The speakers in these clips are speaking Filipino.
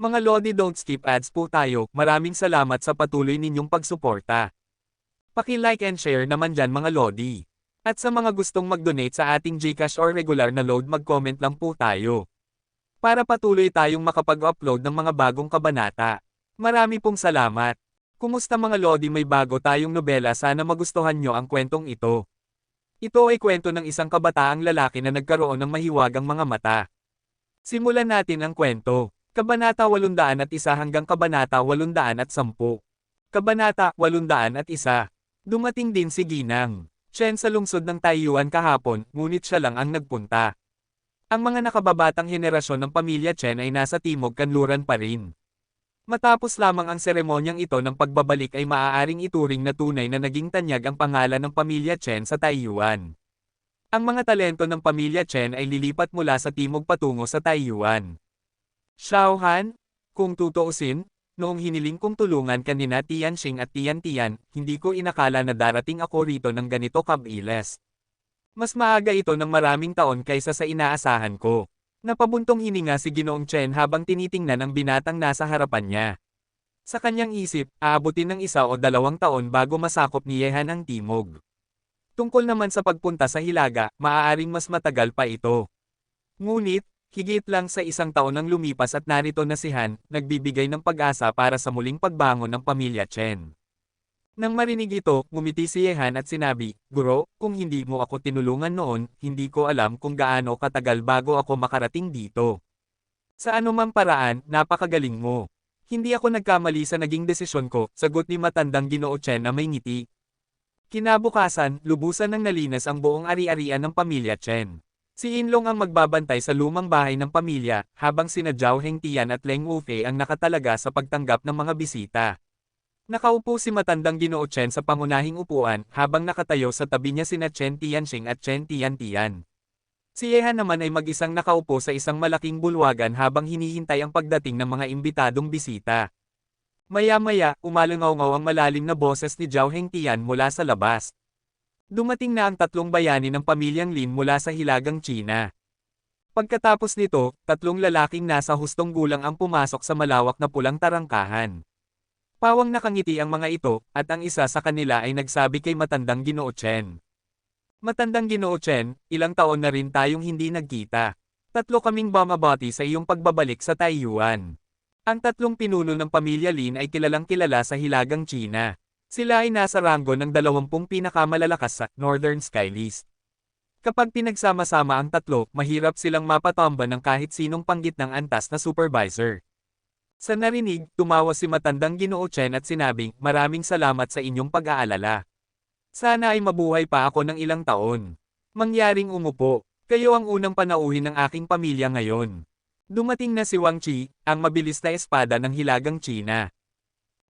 Mga Lodi, don't skip ads po tayo. Maraming salamat sa patuloy ninyong pagsuporta. Paki-like and share naman dyan mga Lodi. At sa mga gustong mag-donate sa ating GCash or regular na load, mag-comment lang po tayo. Para patuloy tayong makapag-upload ng mga bagong kabanata. Marami pong salamat. Kumusta mga Lodi, may bago tayong nobela, sana magustuhan nyo ang kwentong ito. Ito ay kwento ng isang kabataang lalaki na nagkaroon ng mahiwagang mga mata. Simulan natin ang kwento. Kabanata 801 hanggang Kabanata 810. Kabanata 801. Dumating din si Ginang Chen sa lungsod ng Taiyuan kahapon, ngunit siya lang ang nagpunta. Ang mga nakababatang henerasyon ng pamilya Chen ay nasa Timog Kanluran pa rin. Matapos lamang ang seremonyang ito ng pagbabalik ay maaaring ituring na tunay na naging tanyag ang pangalan ng pamilya Chen sa Taiyuan. Ang mga talento ng pamilya Chen ay lilipat mula sa Timog patungo sa Taiyuan. Xiaohan, kung tutuusin, noong hiniling kong tulungan kanina Tianxing at Tian, hindi ko inakala na darating ako rito ng ganito kabilis. Mas maaga ito ng maraming taon kaysa sa inaasahan ko. Napabuntong hininga si Ginoong Chen habang tinitingnan ang binatang nasa harapan niya. Sa kanyang isip, aabutin ng 1 o 2 taon bago masakop ni Yehan ang Timog. Tungkol naman sa pagpunta sa Hilaga, maaaring mas matagal pa ito. Ngunit, higit lang sa 1 taon ang lumipas at narito na si Han, nagbibigay ng pag-asa para sa muling pagbangon ng pamilya Chen. Nang marinig ito, ngumiti si Yehan at sinabi, "Guro, kung hindi mo ako tinulungan noon, hindi ko alam kung gaano katagal bago ako makarating dito. Sa anumang paraan, napakagaling mo. Hindi ako nagkamali sa naging desisyon ko," sagot ni matandang Ginoo Chen na may ngiti. Kinabukasan, lubusan ng nalinas ang buong ari-arian ng pamilya Chen. Si Inlong ang magbabantay sa lumang bahay ng pamilya, habang sina Zhao Hengtian at Leng Wufei ang nakatalaga sa pagtanggap ng mga bisita. Nakaupo si matandang Ginoo Chen sa pangunahing upuan, habang nakatayo sa tabi niya sina Chen Tianxing at Chen Tian. Si Yehan naman ay mag-isang nakaupo sa isang malaking bulwagan habang hinihintay ang pagdating ng mga imbitadong bisita. Maya-maya, umalangaw-ngaw ang malalim na boses ni Zhao Hengtian mula sa labas. Dumating na ang 3 bayani ng pamilyang Lin mula sa Hilagang China. Pagkatapos nito, 3 lalaking nasa hustong gulang ang pumasok sa malawak na pulang tarangkahan. Pawang nakangiti ang mga ito, at ang isa sa kanila ay nagsabi kay matandang Ginoo Chen. "Matandang Ginoo Chen, ilang taon na rin tayong hindi nagkita. 3 kaming bumabati sa iyong pagbabalik sa Taiyuan." Ang 3 pinuno ng pamilya Lin ay kilalang kilala sa Hilagang China. Sila ay nasa ranggo ng 20 pinakamalalakas sa Northern Sky List. Kapag pinagsama-sama ang 3, mahirap silang mapatamba ng kahit sinong panggit ng antas na supervisor. Sa narinig, tumawa si matandang Ginoo Chen at sinabing, "Maraming salamat sa inyong pag-aalala. Sana ay mabuhay pa ako ng ilang taon." Mangyaring umupo. "Kayo ang unang panauhin ng aking pamilya ngayon." Dumating na si Wang Qi, ang mabilis na espada ng Hilagang China.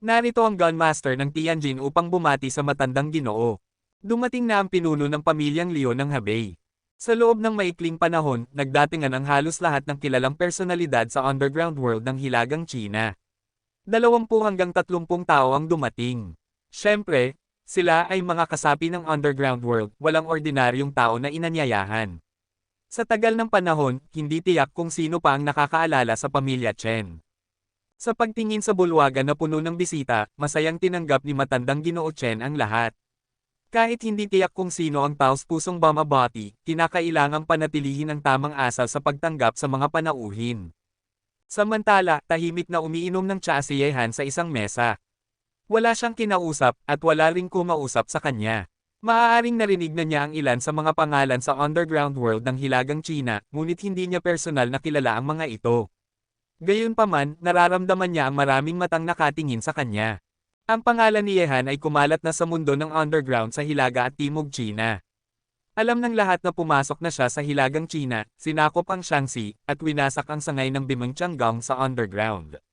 Narito ang Gunmaster ng Tianjin upang bumati sa matandang Ginoo. Dumating na ang pinuno ng pamilyang Liu ng Hebei. Sa loob ng maikling panahon, nagdatingan ang halos lahat ng kilalang personalidad sa underground world ng Hilagang China. 20 hanggang 30 tao ang dumating. Siyempre, sila ay mga kasapi ng underground world, walang ordinaryong tao na inanyayahan. Sa tagal ng panahon, hindi tiyak kung sino pa ang nakakaalala sa pamilya Chen. Sa pagtingin sa bulwagan na puno ng bisita, masayang tinanggap ni matandang Ginoo Chen ang lahat. Kahit hindi tiyak kung sino ang taos-pusong bumabati, kinakailangang panatilihin ang tamang asal sa pagtanggap sa mga panauhin. Samantala, tahimik na umiinom ng tsaa si Yehan sa isang mesa. Wala siyang kinausap, at wala ring kumausap sa kanya. Maaaring narinig na niya ang ilan sa mga pangalan sa underground world ng Hilagang China, ngunit hindi niya personal na kilala ang mga ito. Gayunpaman, nararamdaman niya ang maraming matang nakatingin sa kanya. Ang pangalan ni Yehan ay kumalat na sa mundo ng underground sa Hilaga at Timog China. Alam ng lahat na pumasok na siya sa Hilagang China, sinakop ang Shaanxi, at winasak ang sangay ng Bimeng Tiangong sa underground.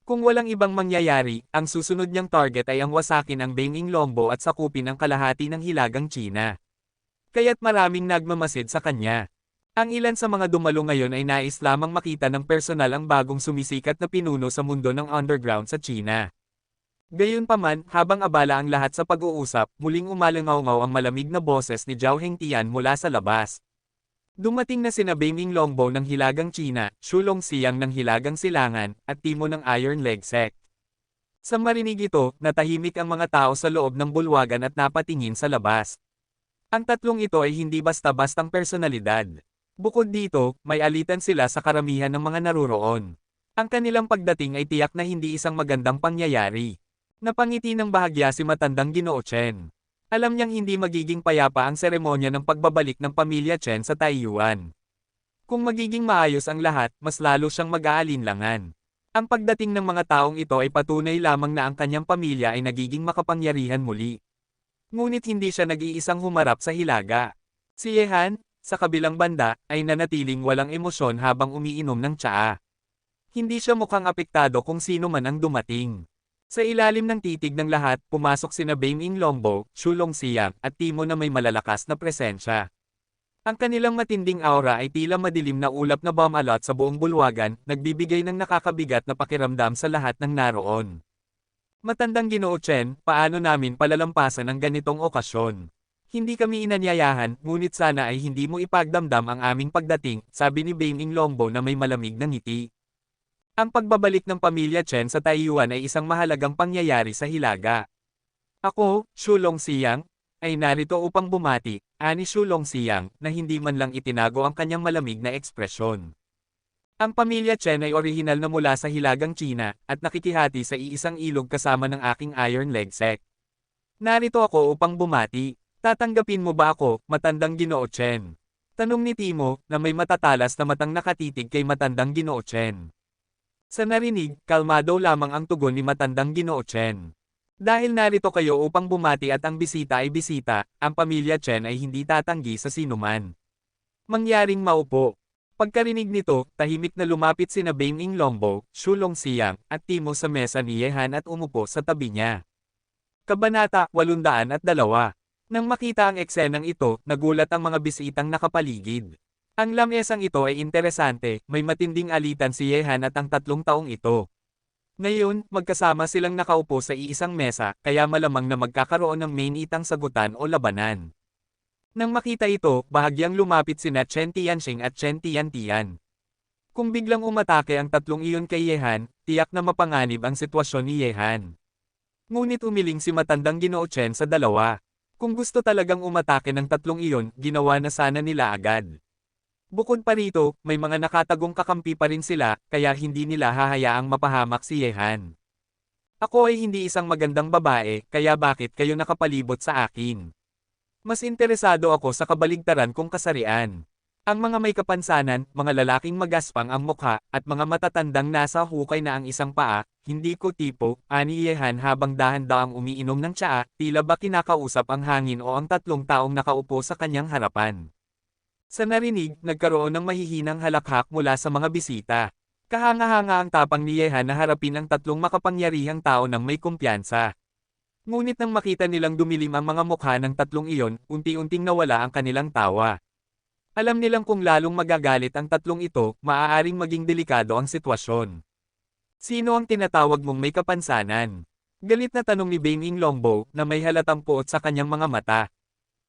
Kung walang ibang mangyayari, ang susunod niyang target ay ang wasakin ang Beiming Lombo at sakupin ang kalahati ng Hilagang China. Kaya't maraming nagmamasid sa kanya. Ang ilan sa mga dumalo ngayon ay nais lamang makita ng personal ang bagong sumisikat na pinuno sa mundo ng underground sa China. Gayunpaman, habang abala ang lahat sa pag-uusap, muling umalangaw-ngaw ang malamig na boses ni Zhao Hengtian mula sa labas. Dumating na sina Beiming Longbo ng Hilagang China, Xu Longxiang ng Hilagang Silangan, at Timo ng Iron Leg Sect. Sa marinig ito, natahimik ang mga tao sa loob ng bulwagan at napatingin sa labas. Ang tatlong ito ay hindi basta-bastang personalidad. Bukod dito, may alitan sila sa karamihan ng mga naruroon. Ang kanilang pagdating ay tiyak na hindi isang magandang pangyayari. Napangiti ng bahagya si matandang Ginoo Chen. Alam niyang hindi magiging payapa ang seremonya ng pagbabalik ng pamilya Chen sa Taiyuan. Kung magiging maayos ang lahat, mas lalo siyang mag-aalinlangan. Ang pagdating ng mga taong ito ay patunay lamang na ang kanyang pamilya ay nagiging makapangyarihan muli. Ngunit hindi siya nag-iisang humarap sa hilaga. Si Yehan, sa kabilang banda, ay nanatiling walang emosyon habang umiinom ng tsaa. Hindi siya mukhang apektado kung sino man ang dumating. Sa ilalim ng titig ng lahat, pumasok sina Beiming Longbo, Xu Longxiang, at Timo na may malalakas na presensya. Ang kanilang matinding aura ay tila madilim na ulap na bomb-alot sa buong bulwagan, nagbibigay ng nakakabigat na pakiramdam sa lahat ng naroon. Matandang Ginoo Chen, paano namin palalampasan ang ganitong okasyon? Hindi kami inanyayahan, ngunit sana ay hindi mo ipagdamdam ang aming pagdating, sabi ni Beiming Longbo na may malamig na ngiti. Ang pagbabalik ng pamilya Chen sa Taiyuan ay isang mahalagang pangyayari sa hilaga. Ako, Xu Longxiang, ay narito upang bumati, ani Xu Longxiang, na hindi man lang itinago ang kanyang malamig na ekspresyon. Ang pamilya Chen ay orihinal na mula sa Hilagang China, at nakikihati sa iisang ilog kasama ng aking Iron Leg Sect. Narito ako upang bumati. Tatanggapin mo ba ako, matandang Ginoo Chen? Tanong ni Timo, na may matatalas na matang nakatitig kay matandang Ginoo Chen. Sa narinig, kalmado lamang ang tugon ni matandang Ginoo Chen. Dahil narito kayo upang bumati at ang bisita ay bisita, ang pamilya Chen ay hindi tatanggi sa sinuman. Mangyaring maupo. Pagkarinig nito, tahimik na lumapit sina Beiming Longbo, Xu Longxiang, at Timo sa mesa ni Yehan at umupo sa tabi niya. Kabanata 802. Nang makita ang eksenang ito, nagulat ang mga bisitang nakapaligid. Ang lamesang ito ay interesante, may matinding alitan si Yehan at ang 3 taong ito. Ngayon, magkasama silang nakaupo sa iisang mesa, kaya malamang na magkakaroon ng mainitang sagutan o labanan. Nang makita ito, bahagyang lumapit sina Chen Tianxing at Chen Tiantian. Kung biglang umatake ang 3 iyon kay Yehan, tiyak na mapanganib ang sitwasyon ni Yehan. Ngunit umiling si matandang Ginoo Chen sa dalawa. Kung gusto talagang umatake ng 3 iyon, ginawa na sana nila agad. Bukod pa rito, may mga nakatagong kakampi pa rin sila, kaya hindi nila hahayaang mapahamak si Yehan. Ako ay hindi isang magandang babae, kaya bakit kayo nakapalibot sa akin? Mas interesado ako sa kabaligtaran kong kasarian. Ang mga may kapansanan, mga lalaking magaspang ang mukha, at mga matatandang nasa hukay na ang isang paa, hindi ko tipo, ani Yehan habang dahan-daang umiinom ng tsaa, tila ba kinakausap ang hangin o ang 3 taong nakaupo sa kanyang harapan. Sa narinig, nagkaroon ng mahihinang halakhak mula sa mga bisita. Kahanga-hanga ang tapang ni Yehan na harapin ang 3 makapangyarihang tao ng may kumpiyansa. Ngunit nang makita nilang dumilim ang mga mukha ng 3 iyon, unti-unting nawala ang kanilang tawa. Alam nilang kung lalong magagalit ang 3 ito, maaaring maging delikado ang sitwasyon. Sino ang tinatawag mong may kapansanan? Galit na tanong ni Beiming Longbo, na may halatang puot sa kanyang mga mata.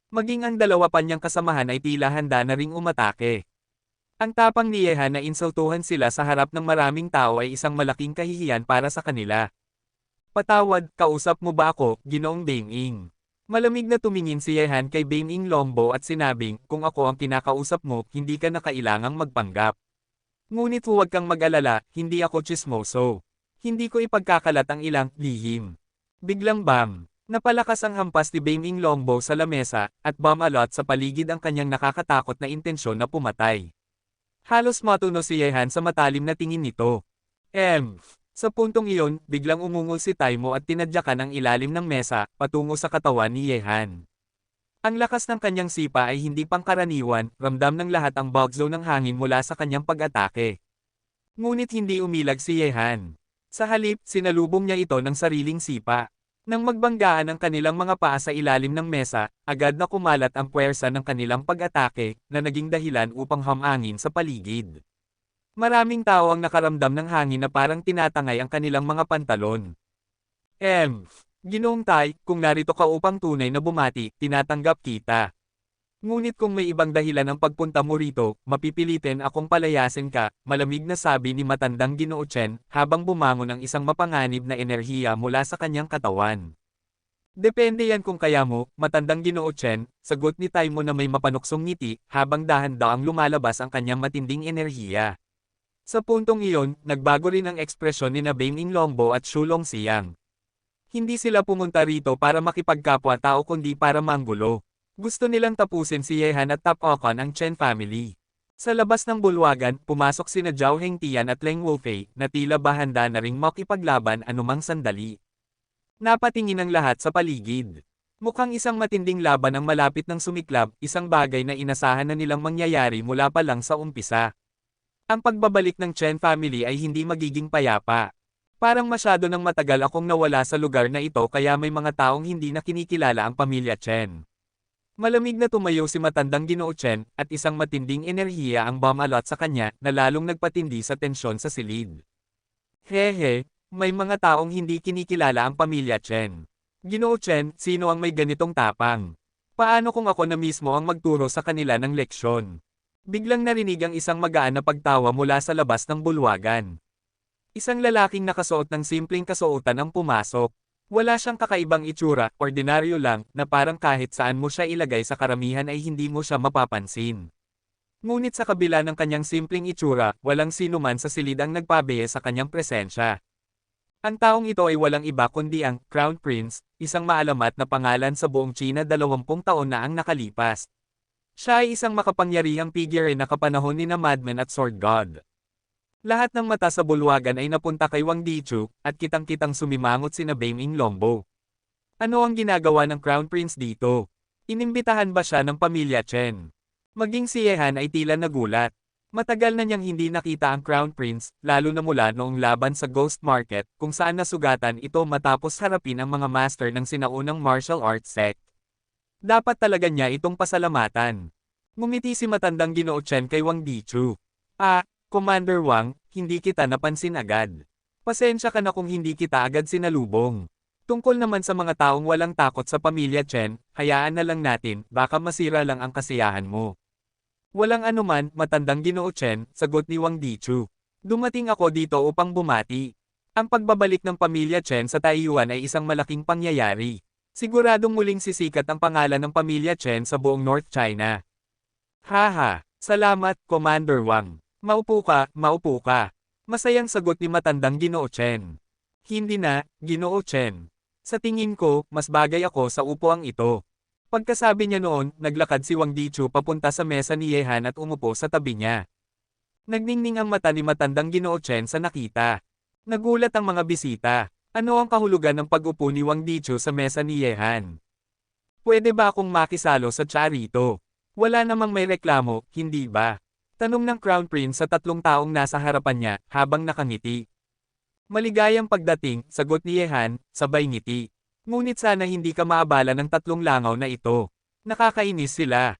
Maging ang 2 pa niyang kasamahan ay tila handa na ring umatake. Ang tapang ni Yehan na insultuhan sila sa harap ng maraming tao ay isang malaking kahihiyan para sa kanila. Patawad, kausap mo ba ako, Ginoong Beiming? Malamig na tumingin si Yehan kay Beiming Longbo at sinabing, kung ako ang kinakausap mo, hindi ka na kailangang magpanggap. Ngunit huwag kang mag-alala, hindi ako tsismoso. Hindi ko ipagkakalat ang ilang lihim. Biglang bam! Napalakas ang hampas ni Beiming Longbo sa lamesa, at bomb-alot sa paligid ang kanyang nakakatakot na intensyon na pumatay. Halos matuno si Yehan sa matalim na tingin nito. Sa puntong iyon, biglang umungol si Taimo at tinadyakan ang ilalim ng mesa, patungo sa katawan ni Yehan. Ang lakas ng kanyang sipa ay hindi pangkaraniwan, ramdam ng lahat ang bugzo ng hangin mula sa kanyang pag-atake. Ngunit hindi umilag si Yehan. Sa halip, sinalubong niya ito ng sariling sipa. Nang magbanggaan ang kanilang mga paa sa ilalim ng mesa, agad na kumalat ang puwersa ng kanilang pag-atake, na naging dahilan upang hamangin sa paligid. Maraming tao ang nakaramdam ng hangin na parang tinatangay ang kanilang mga pantalon. Ginoong Tai, kung narito ka upang tunay na bumati, tinatanggap kita. Ngunit kung may ibang dahilan ang pagpunta mo rito, mapipilitin akong palayasin ka, malamig na sabi ni matandang Ginoo Chen, habang bumangon ang isang mapanganib na enerhiya mula sa kanyang katawan. Depende yan kung kaya mo, matandang Ginoo Chen, sagot ni Taimo na may mapanuksong ngiti, habang dahan-daang lumalabas ang kanyang matinding enerhiya. Sa puntong iyon, nagbago rin ang ekspresyon ni na Beng Inlongbo at Shu Longxiang. Hindi sila pumunta rito para makipagkapwa-tao kundi para manggulo. Gusto nilang tapusin si Yehan at tapakan ang Chen family. Sa labas ng bulwagan, pumasok sina Zhao Hengtian at Leng Wolfei, na tila bahanda na ring makipaglaban anumang sandali. Napatingin ang lahat sa paligid. Mukhang isang matinding laban ang malapit ng sumiklab, isang bagay na inasahan na nilang mangyayari mula pa lang sa umpisa. Ang pagbabalik ng Chen family ay hindi magiging payapa. Parang masyado nang matagal akong nawala sa lugar na ito kaya may mga taong hindi na kinikilala ang pamilya Chen. Malamig na tumayo si matandang Ginoo Chen, at isang matinding enerhiya ang bumalot sa kanya, na lalong nagpatindi sa tensyon sa silid. Hehe, may mga taong hindi kinikilala ang pamilya Chen. Ginoo Chen, sino ang may ganitong tapang? Paano kung ako na mismo ang magturo sa kanila ng leksyon? Biglang narinig ang isang magaan na pagtawa mula sa labas ng bulwagan. Isang lalaking nakasuot ng simpleng kasuotan ang pumasok. Wala siyang kakaibang itsura, ordinaryo lang, na parang kahit saan mo siya ilagay sa karamihan ay hindi mo siya mapapansin. Ngunit sa kabila ng kanyang simpleng itsura, walang sino man sa silid ang nagpabiye sa kanyang presensya. Ang taong ito ay walang iba kundi ang Crown Prince, isang maalamat na pangalan sa buong China 20 taon na ang nakalipas. Siya ay isang makapangyarihang figure na kapanahon ni na Madman at Sword God. Lahat ng mata sa bulwagan ay napunta kay Wang Dichu, at kitang-kitang sumimangot sina Beng Inlongbo. Ano ang ginagawa ng Crown Prince dito? Inimbitahan ba siya ng pamilya Chen? Maging si Yehan ay tila nagulat. Matagal na niyang hindi nakita ang Crown Prince, lalo na mula noong laban sa Ghost Market, kung saan nasugatan ito matapos harapin ang mga master ng sinaunang martial arts sect. Dapat talaga niya itong pasalamatan. Ngumiti si matandang Ginoo Chen kay Wang Dichu. Commander Wang, hindi kita napansin agad. Pasensya ka na kung hindi kita agad sinalubong. Tungkol naman sa mga taong walang takot sa pamilya Chen, hayaan na lang natin, baka masira lang ang kasiyahan mo. Walang anuman, matandang Ginoo Chen, sagot ni Wang Dichu. Dumating ako dito upang bumati. Ang pagbabalik ng pamilya Chen sa Taiyuan ay isang malaking pangyayari. Siguradong muling sisikat ang pangalan ng pamilya Chen sa buong North China. Haha, salamat, Commander Wang. Maupo ka, maupo ka. Masayang sagot ni matandang Ginoo Chen. Hindi na, Ginoo Chen. Sa tingin ko, mas bagay ako sa upuang ito. Pagkasabi niya noon, naglakad si Wang Dichu papunta sa mesa ni Yehan at umupo sa tabi niya. Nagningning ang mata ni matandang Ginoo Chen sa nakita. Nagulat ang mga bisita. Ano ang kahulugan ng pag-upo ni Wang Dichu sa mesa ni Yehan? Pwede ba akong makisalo sa charito? Wala namang may reklamo, hindi ba? Tanong ng Crown Prince sa tatlong taong nasa harapan niya, habang nakangiti. Maligayang pagdating, sagot ni Yehan, sabay ngiti. Ngunit sana hindi ka maabala ng tatlong langaw na ito. Nakakainis sila.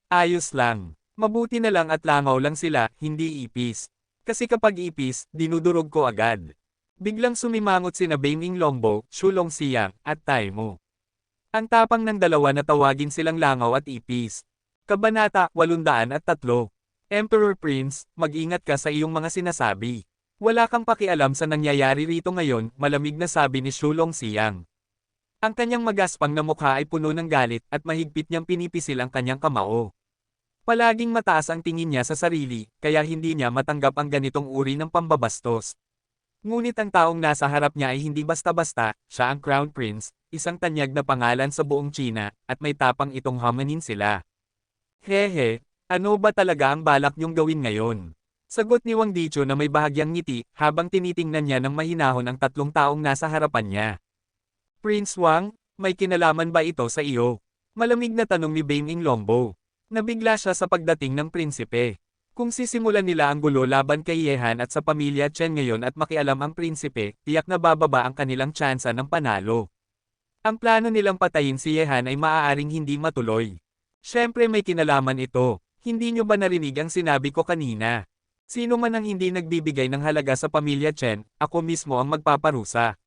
Ayos lang. Mabuti na lang at langaw lang sila, hindi ipis. Kasi kapag ipis, dinudurog ko agad. Biglang sumimangot sina Beng Inlongbo, Shu Longxiang, at Taimo. Ang tapang ng dalawa na tawagin silang langaw at ipis. Kabanata 803. Emperor Prince, mag-ingat ka sa iyong mga sinasabi. Wala kang pakialam sa nangyayari rito ngayon, malamig na sabi ni Shu Longxiang. Ang kanyang magaspang na mukha ay puno ng galit at mahigpit niyang pinipisil ang kanyang kamao. Palaging mataas ang tingin niya sa sarili, kaya hindi niya matanggap ang ganitong uri ng pambabastos. Ngunit ang taong nasa harap niya ay hindi basta-basta, siya ang Crown Prince, isang tanyag na pangalan sa buong China, at may tapang itong hamanin sila. Hehe. Ano ba talaga ang balak niyong gawin ngayon? Sagot ni Wang Dichu na may bahagyang ngiti, habang tinitingnan niya ng mahinahon ang tatlong taong nasa harapan niya. Prince Wang, may kinalaman ba ito sa iyo? Malamig na tanong ni Beng Inlongbo. Nabigla siya sa pagdating ng prinsipe. Kung sisimulan nila ang gulo laban kay Yehan at sa pamilya Chen ngayon at makialam ang prinsipe, tiyak na bababa ang kanilang tsansa ng panalo. Ang plano nilang patayin si Yehan ay maaaring hindi matuloy. Siyempre may kinalaman ito. Hindi nyo ba narinig ang sinabi ko kanina? Sino man ang hindi nagbibigay ng halaga sa pamilya Chen, ako mismo ang magpaparusa.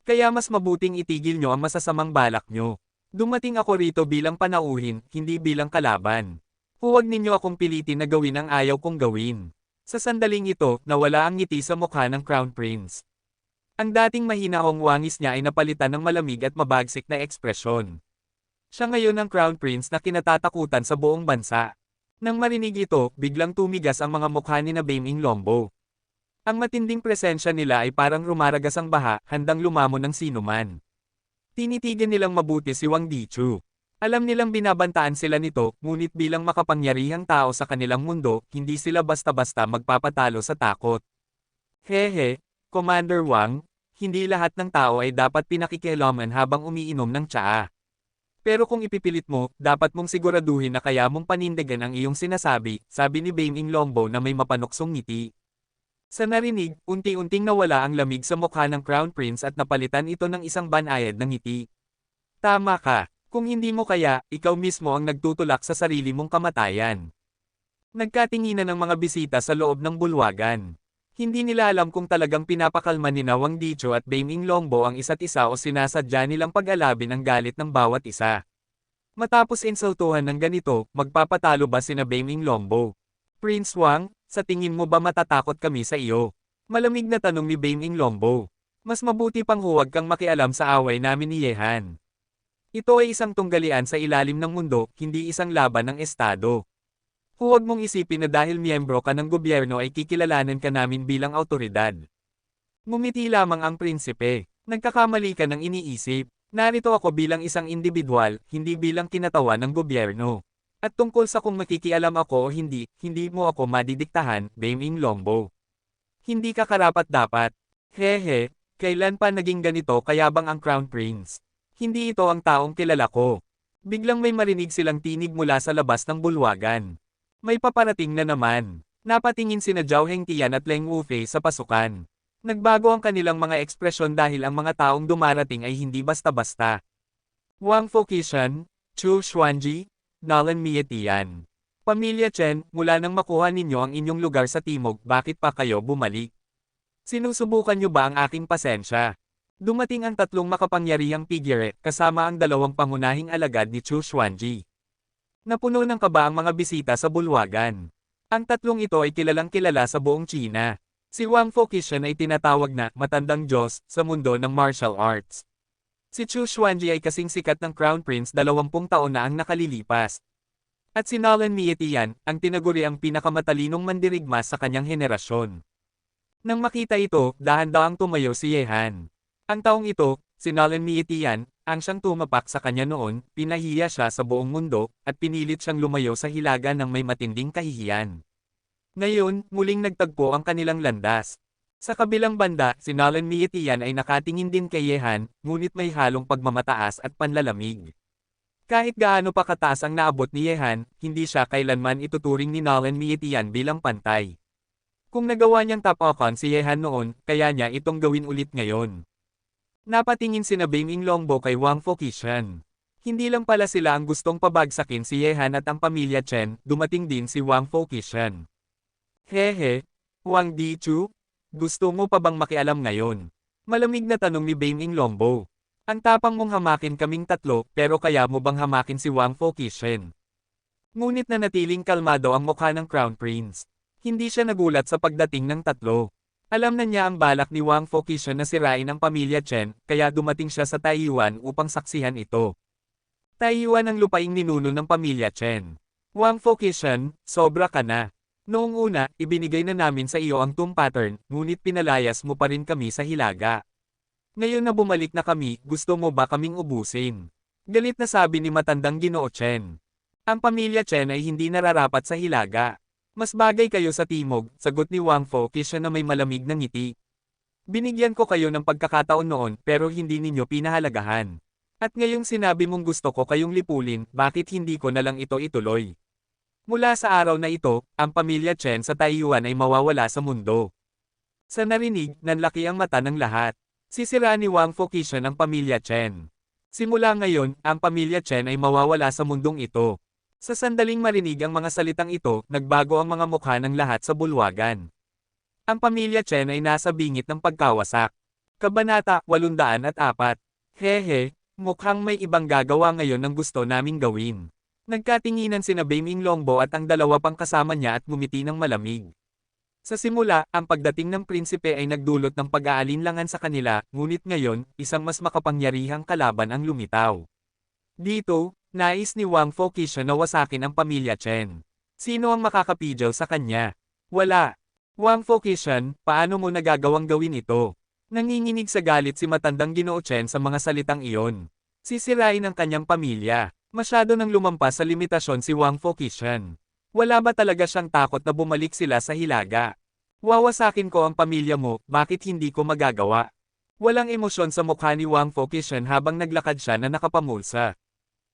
Kaya mas mabuting itigil nyo ang masasamang balak nyo. Dumating ako rito bilang panauhin, hindi bilang kalaban. Huwag ninyo akong pilitin na gawin ang ayaw kong gawin. Sa sandaling ito, nawala ang ngiti sa mukha ng Crown Prince. Ang dating mahinahong wangis niya ay napalitan ng malamig at mabagsik na ekspresyon. Siya ngayon ang Crown Prince na kinatatakutan sa buong bansa. Nang marinig ito, biglang tumigas ang mga mukha ni na Bame Inglombo. Ang matinding presensya nila ay parang rumaragas ang baha, handang lumamon ng sinuman. Tinitigan nilang mabuti si Wang Dichu. Alam nilang binabantaan sila nito, ngunit bilang makapangyarihang tao sa kanilang mundo, hindi sila basta-basta magpapatalo sa takot. Hehe, Commander Wang, hindi lahat ng tao ay dapat pinakikialaman habang umiinom ng tsaa. Pero kung ipipilit mo, dapat mong siguraduhin na kaya mong panindigan ang iyong sinasabi, sabi ni Bame Inglombo na may mapanuksong ngiti. Sa narinig, unti-unting nawala ang lamig sa mukha ng Crown Prince at napalitan ito ng isang banayad na ngiti. Tama ka, kung hindi mo kaya, ikaw mismo ang nagtutulak sa sarili mong kamatayan. Nagkatinginan ng mga bisita sa loob ng bulwagan. Hindi nila alam kung talagang pinapakalma ni Wang Dicho at Bame Inglombo ang isa't isa o sinasadya nilang pag-alabin ang galit ng bawat isa. Matapos insultuhan ng ganito, magpapatalo ba sina Bame Inglombo? Prince Wang, sa tingin mo ba matatakot kami sa iyo? Malamig na tanong ni Bame Inglombo. Mas mabuti pang huwag kang makialam sa away namin ni Yehan. Ito ay isang tunggalian sa ilalim ng mundo, hindi isang laban ng estado. Huwag mong isipin na dahil miyembro ka ng gobyerno ay kikilalanin ka namin bilang awtoridad. Ngumiti lamang ang prinsipe. Nagkakamali ka ng iniisip. Narito ako bilang isang individual, hindi bilang kinatawan ng gobyerno. At tungkol sa kung makikialam ako o hindi, hindi mo ako madidiktahan, Bame Inglombo. Hindi ka karapat-dapat. Hehe, kailan pa naging ganito kayabang ang Crown Prince? Hindi ito ang taong kilala ko. Biglang may marinig silang tinig mula sa labas ng bulwagan. May paparating na naman. Napatingin sina Zhao Hengtian at Leng Wufei sa pasukan. Nagbago ang kanilang mga ekspresyon dahil ang mga taong dumarating ay hindi basta-basta. Wang Fokishan, Chu Xuanji, Nalan Mietian. Pamilya Chen, mula nang makuha ninyo ang inyong lugar sa timog, bakit pa kayo bumalik? Sinusubukan nyo ba ang aking pasensya? Dumating ang tatlong makapangyarihang figure, kasama ang dalawang pangunahing alagad ni Chu Xuanji. Napuno ng kaba ang mga bisita sa bulwagan. Ang tatlong ito ay kilalang kilala sa buong China. Si Wang Fokishan ay tinatawag na matandang Diyos sa mundo ng martial arts. Si Chu Xuanji ay kasing sikat ng Crown Prince 20 taon na ang nakalilipas. At si Nalan Mietian, ang tinaguri ang pinakamatalinong mandirigma sa kanyang henerasyon. Nang makita ito, dahan-dahang tumayo si Yehan. Ang taong ito, si Nalan Mietian, ang siyang tumapak sa kanya noon, pinahiya siya sa buong mundo, at pinilit siyang lumayo sa hilaga ng may matinding kahihiyan. Ngayon, muling nagtagpo ang kanilang landas. Sa kabilang banda, si Nalan Mietian ay nakatingin din kay Yehan, ngunit may halong pagmamataas at panlalamig. Kahit gaano pa kataas ang naabot ni Yehan, hindi siya kailanman ituturing ni Nalan Mietian bilang pantay. Kung nagawa niyang tapakan si Yehan noon, kaya niya itong gawin ulit ngayon. Napatingin sina Bame Inglombo kay Wang Fokishan. Hindi lang pala sila ang gustong pabagsakin si Yehan at ang pamilya Chen, dumating din si Wang Fokishan. Hehe, Wang Dichu? Gusto mo pa bang makialam ngayon? Malamig na tanong ni Bame Inglombo. Ang tapang mong hamakin kaming tatlo, pero kaya mo bang hamakin si Wang Fokishan? Ngunit nanatiling kalmado ang mukha ng Crown Prince. Hindi siya nagulat sa pagdating ng tatlo. Alam na niya ang balak ni Wang Fokishan na sirain ang pamilya Chen, kaya dumating siya sa Taiyuan upang saksihan ito. Taiyuan ang lupaing ninuno ng pamilya Chen. Wang Fokishan, sobra ka na. Noong una, ibinigay na namin sa iyo ang tomb pattern, ngunit pinalayas mo pa rin kami sa hilaga. Ngayon na bumalik na kami, gusto mo ba kaming ubusin? Galit na sabi ni matandang Ginoo Chen. Ang pamilya Chen ay hindi nararapat sa hilaga. Mas bagay kayo sa timog, sagot ni Wang Fokishan na may malamig na ngiti. Binigyan ko kayo ng pagkakataon noon pero hindi ninyo pinahalagahan. At ngayong sinabi mong gusto ko kayong lipulin, bakit hindi ko na lang ito ituloy? Mula sa araw na ito, ang pamilya Chen sa Taiyuan ay mawawala sa mundo. Sa narinig, nanlaki ang mata ng lahat. Sisiraan ni Wang Fokishan ang pamilya Chen. Simula ngayon, ang pamilya Chen ay mawawala sa mundong ito. Sa sandaling marinig ang mga salitang ito, nagbago ang mga mukha ng lahat sa bulwagan. Ang pamilya Chen ay nasa bingit ng pagkawasak. Kabanata 804. Hehe, Mukhang may ibang gagawa ngayon ng gusto naming gawin. Nagkatinginan sina Baming Longbo at ang dalawa pang kasama niya at ngumiti ng malamig. Sa simula, ang pagdating ng prinsipe ay nagdulot ng pag-aalinlangan sa kanila, ngunit ngayon, isang mas makapangyarihang kalaban ang lumitaw. Dito, nais ni Wang Fokishan na wasakin ang pamilya Chen. Sino ang makakapigil sa kanya? Wala. Wang Fokishan, paano mo nagagawang gawin ito? Nanginginig sa galit si matandang Ginoo Chen sa mga salitang iyon. Sisirain ang kanyang pamilya. Masyado nang lumampas sa limitasyon si Wang Fokishan. Wala ba talaga siyang takot na bumalik sila sa hilaga? Wawasakin ko ang pamilya mo, bakit hindi ko magagawa? Walang emosyon sa mukha ni Wang Fokishan habang naglakad siya na nakapamulsa.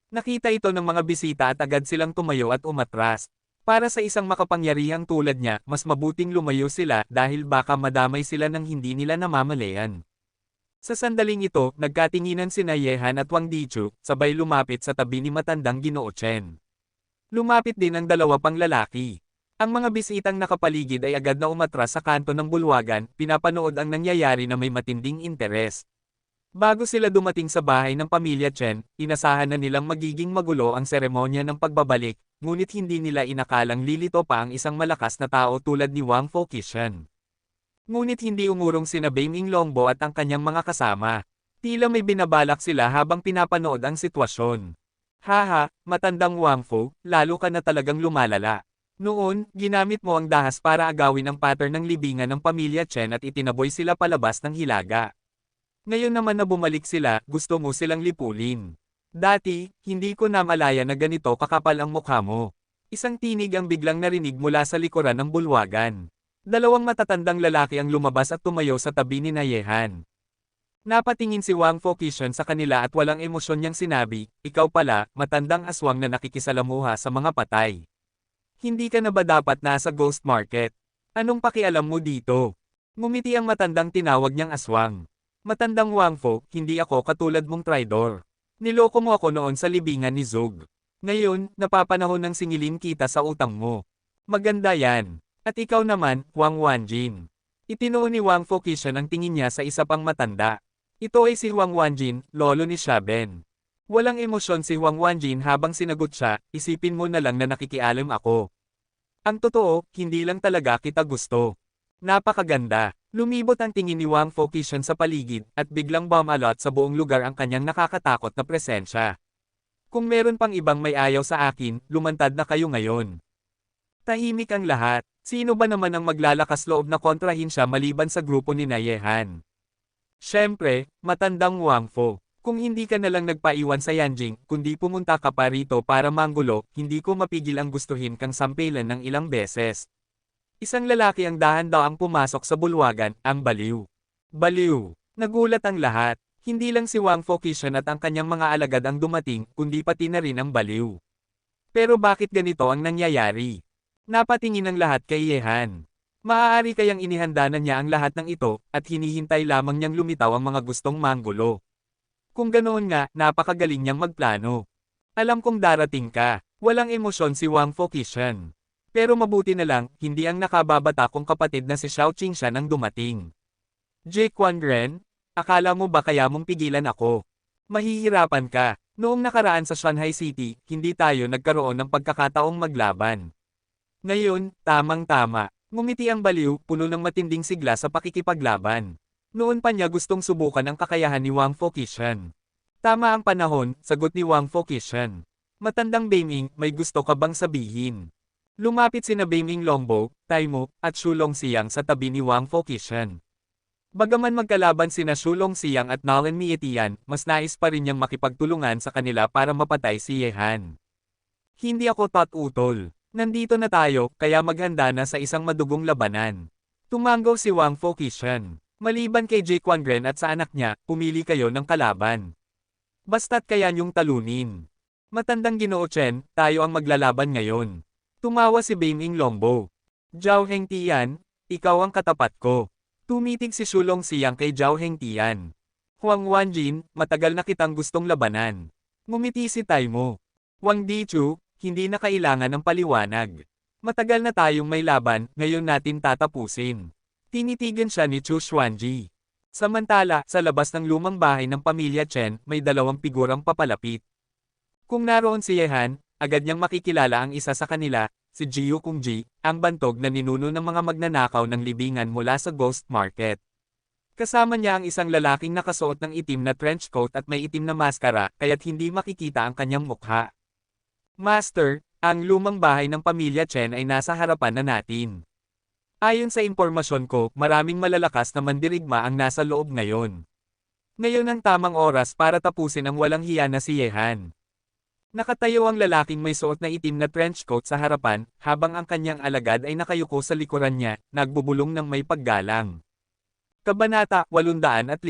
Nakita ito ng mga bisita at agad silang tumayo at umatras. Para sa isang makapangyarihang tulad niya, mas mabuting lumayo sila dahil baka madamay sila ng hindi nila namamalayan. Sa sandaling ito, nagkatinginan sina Yehan at Wang Dichu, sabay lumapit sa tabi ni matandang Ginoo Chen. Lumapit din ang dalawa pang lalaki. Ang mga bisitang nakapaligid ay agad na umatras sa kanto ng bulwagan, pinapanood ang nangyayari na may matinding interes. Bago sila dumating sa bahay ng pamilya Chen, inasahan na nilang magiging magulo ang seremonya ng pagbabalik, ngunit hindi nila inakalang lilito pa ang isang malakas na tao tulad ni Wang Fokishan. Ngunit hindi umurong sina Baming Longbo at ang kanyang mga kasama. Tila may binabalak sila habang pinapanood ang sitwasyon. Haha, matandang Wang Fo, lalo ka na talagang lumalala. Noon, ginamit mo ang dahas para agawin ang pattern ng libingan ng pamilya Chen at itinaboy sila palabas ng hilaga. Ngayon naman na bumalik sila, gusto mo silang lipulin. Dati, hindi ko namalaya na ganito kakapal ang mukha mo. Isang tinig ang biglang narinig mula sa likuran ng bulwagan. Dalawang matatandang lalaki ang lumabas at tumayo sa tabi ni Yehan. Napatingin si Wang Fokishan sa kanila at walang emosyon niyang sinabi, ikaw pala, matandang aswang na nakikisalamuha sa mga patay. Hindi ka na ba dapat nasa ghost market? Anong pakialam mo dito? Ngumiti ang matandang tinawag niyang aswang. Matandang Wang Fo, hindi ako katulad mong traidor. Niloko mo ako noon sa libingan ni Zug. Ngayon, napapanahon ng singilin kita sa utang mo. Maganda yan. At ikaw naman, Wang Wanjin. Itinuon ni Wang Fokishan ang tingin niya sa isa pang matanda. Ito ay si Huang Wanjin, lolo ni Xiaben. Walang emosyon si Huang Wanjin habang sinagot siya, isipin mo na lang na nakikialam ako. Ang totoo, hindi lang talaga kita gusto. Napakaganda. Lumibot ang tingin ni Wang Fokishan sa paligid, at biglang bumalot sa buong lugar ang kanyang nakakatakot na presensya. Kung meron pang ibang may ayaw sa akin, lumantad na kayo ngayon. Tahimik ang lahat. Sino ba naman ang maglalakas loob na kontrahin siya maliban sa grupo ni Yehan? Siyempre, matandang Wang Fo. Kung hindi ka nalang nagpaiwan sa Yanjing, kundi pumunta ka pa rito para manggulo, hindi ko mapigil ang gustuhin kang sampilan ng ilang beses. Isang lalaki ang dahan-daang pumasok sa bulwagan, ang baliw. Baliw. Nagulat ang lahat. Hindi lang si Wang Fokishan at ang kanyang mga alagad ang dumating, kundi pati na rin ang baliw. Pero bakit ganito ang nangyayari? Napatingin ang lahat kay Yehan. Maaari kayang inihanda na niya ang lahat ng ito, at hinihintay lamang niyang lumitaw ang mga gustong manggulo. Kung ganoon nga, napakagaling niyang magplano. Alam kong darating ka. Walang emosyon si Wang Fokishan. Pero mabuti na lang, hindi ang nakababata kong kapatid na si Xiao Qingshan ang dumating. Jake Wanren, akala mo ba kaya mong pigilan ako? Mahihirapan ka. Noong nakaraan sa Shanghai City, hindi tayo nagkaroon ng pagkakataong maglaban. Ngayon, tamang-tama. Ngumiti ang baliw, puno ng matinding sigla sa pakikipaglaban. Noon pa niya gustong subukan ang kakayahan ni Wang Fokishan. Tama ang panahon, sagot ni Wang Fokishan. Matandang Baming, may gusto ka bang sabihin? Lumapit sina Baming Longbo, Taimo, at Shulong Siyang sa tabi ni Wang Fokishan. Bagaman magkalaban sina Shulong Siyang at Nalen Mietian, mas nais pa rin niyang makipagtulungan sa kanila para mapatay si Yehan. Hindi ako tatutol. Nandito na tayo, kaya maghanda na sa isang madugong labanan. Tumanggaw si Wang Fokishan. Maliban kay Jake Wanren at sa anak niya, pumili kayo ng kalaban. Basta't kaya niyong talunin. Matandang Ginoo Chen, tayo ang maglalaban ngayon. Tumawa si Baming Longbo. Zhao Hengtian, ikaw ang katapat ko. Tumitig si Shulong Siyang kay Zhao Hengtian. Huang Wanjin, matagal na kitang gustong labanan. Ngumiti si Taimo. Wang Dichu, hindi na kailangan ng paliwanag. Matagal na tayong may laban, ngayon natin tatapusin. Tinitigan siya ni Chu Xuanji. Samantala, sa labas ng lumang bahay ng pamilya Chen, may dalawang figurang papalapit. Kung naroon si Yehan, agad niyang makikilala ang isa sa kanila, si Jiu Kungji, ang bantog na ninuno ng mga magnanakaw ng libingan mula sa Ghost Market. Kasama niya ang isang lalaking nakasuot ng itim na trench coat at may itim na maskara, kaya't hindi makikita ang kanyang mukha. Master, ang lumang bahay ng pamilya Chen ay nasa harapan na natin. Ayon sa impormasyon ko, maraming malalakas na mandirigma ang nasa loob ngayon. Ngayon ang tamang oras para tapusin ang walang hiya na si Yehan. Nakatayo ang lalaking may suot na itim na trench coat sa harapan, habang ang kanyang alagad ay nakayuko sa likuran niya, nagbubulong ng may paggalang. Kabanata 805.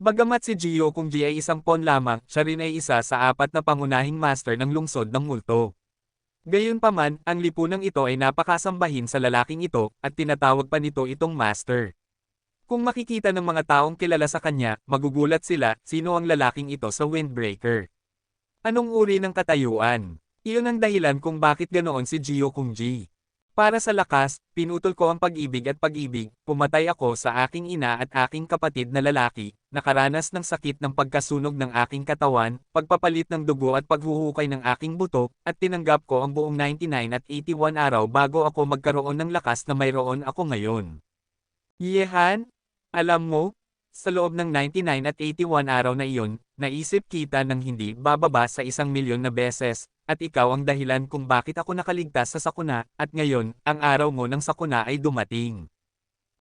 Bagamat si Jiu Kungji ay isang pawn lamang, siya rin ay isa sa 4 na pangunahing master ng lungsod ng multo. Gayunpaman, ang lipunang ito ay napakasambahin sa lalaking ito, at tinatawag pa nito itong master. Kung makikita ng mga taong kilala sa kanya, magugulat sila, sino ang lalaking ito sa Windbreaker. Anong uri ng katayuan? Iyon ang dahilan kung bakit ganoon si Jiu Kungji. Para sa lakas, pinutol ko ang pag-ibig at pag-ibig, pumatay ako sa aking ina at aking kapatid na lalaki, nakaranas ng sakit ng pagkasunog ng aking katawan, pagpapalit ng dugo at paghuhukay ng aking buto, at tinanggap ko ang buong 99 at 81 araw bago ako magkaroon ng lakas na mayroon ako ngayon. Yehan, alam mo, sa loob ng 99 at 81 araw na iyon, naisip kita ng hindi bababa sa 1,000,000 na beses, at ikaw ang dahilan kung bakit ako nakaligtas sa sakuna, at ngayon, ang araw mo ng sakuna ay dumating.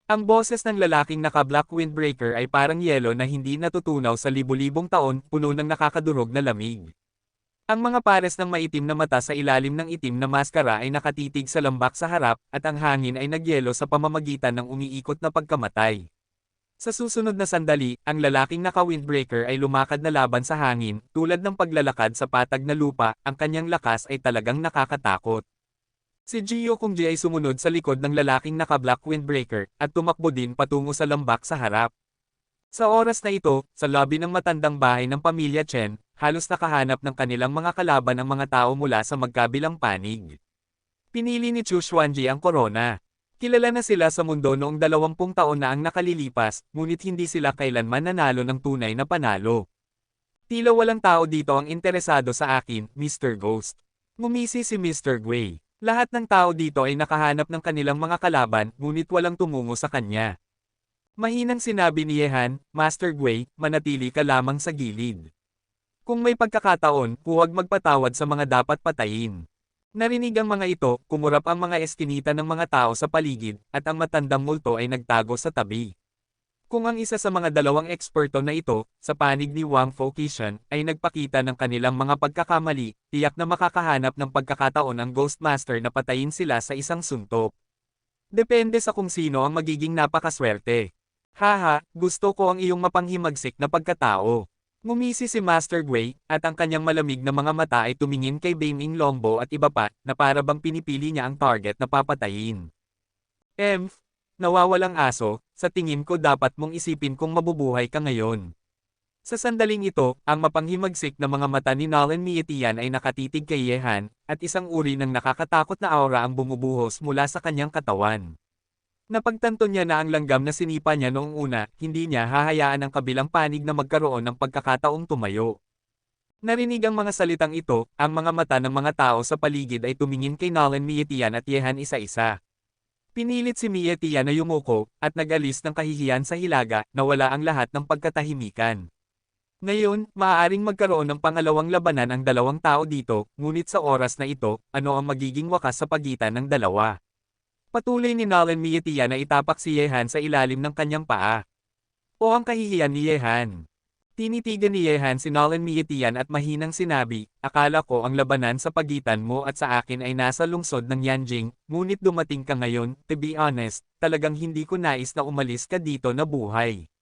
Ang boses ng lalaking naka-black windbreaker ay parang yelo na hindi natutunaw sa libu-libong taon, puno ng nakakadurog na lamig. Ang mga pares ng maitim na mata sa ilalim ng itim na maskara ay nakatitig sa lambak sa harap, at ang hangin ay nagyelo sa pamamagitan ng umiikot na pagkamatay. Sa susunod na sandali, ang lalaking naka-windbreaker ay lumakad na laban sa hangin, tulad ng paglalakad sa patag na lupa, ang kanyang lakas ay talagang nakakatakot. Si Jiu Kungji ay sumunod sa likod ng lalaking naka-black windbreaker, at tumakbo din patungo sa lambak sa harap. Sa oras na ito, sa lobby ng matandang bahay ng pamilya Chen, halos nakahanap ng kanilang mga kalaban ang mga tao mula sa magkabilang panig. Pinili ni Chu Xuanji ang korona. Kilala na sila sa mundo noong 20 taon na ang nakalilipas, ngunit hindi sila kailanman nanalo ng tunay na panalo. Tila walang tao dito ang interesado sa akin, Mr. Ghost. Ngumisi si Mr. Gui. Lahat ng tao dito ay nakahanap ng kanilang mga kalaban, ngunit walang tumungo sa kanya. Mahinang sinabi ni Yehan, Master Gui, manatili ka lamang sa gilid. Kung may pagkakataon, huwag magpatawad sa mga dapat patayin. Narinig ang mga ito, kumurap ang mga eskinita ng mga tao sa paligid, at ang matandang multo ay nagtago sa tabi. Kung ang isa sa mga dalawang eksperto na ito, sa panig ni Wang Fokishan, ay nagpakita ng kanilang mga pagkakamali, tiyak na makakahanap ng pagkakataon ang Ghostmaster na patayin sila sa isang suntok. Depende sa kung sino ang magiging napakaswerte. Haha, gusto ko ang iyong mapanghimagsik na pagkatao. Ngumisi si Master Gui, at ang kanyang malamig na mga mata ay tumingin kay Beiming Longbo at iba pa, na para bang pinipili niya ang target na papatayin. Nawawalang aso, sa tingin ko dapat mong isipin kung mabubuhay ka ngayon. Sa sandaling ito, ang mapanghimagsik na mga mata ni Nolan Mietian ay nakatitig kay Yehan, at isang uri ng nakakatakot na aura ang bumubuhos mula sa kanyang katawan. Napagtanto niya na ang langgam na sinipa niya noong una, hindi niya hahayaan ang kabilang panig na magkaroon ng pagkakataong tumayo. Narinig ang mga salitang ito, ang mga mata ng mga tao sa paligid ay tumingin kay Nolan Mietian at Yehan isa-isa. Pinilit si Mietian na yumuko, at nag-alis ng kahihiyan sa hilaga, na wala ang lahat ng pagkatahimikan. Ngayon, maaaring magkaroon ng pangalawang labanan ang dalawang tao dito, ngunit sa oras na ito, ano ang magiging wakas sa pagitan ng dalawa? Patuloy ni Nolan Mietian na itapak si Yehan sa ilalim ng kanyang paa. O ang kahihiyan ni Yehan. Tinitigan ni Yehan si Nolan Mietian at mahinang sinabi, akala ko ang labanan sa pagitan mo at sa akin ay nasa lungsod ng Yanjing, ngunit dumating ka ngayon, to be honest, talagang hindi ko nais na umalis ka dito na buhay.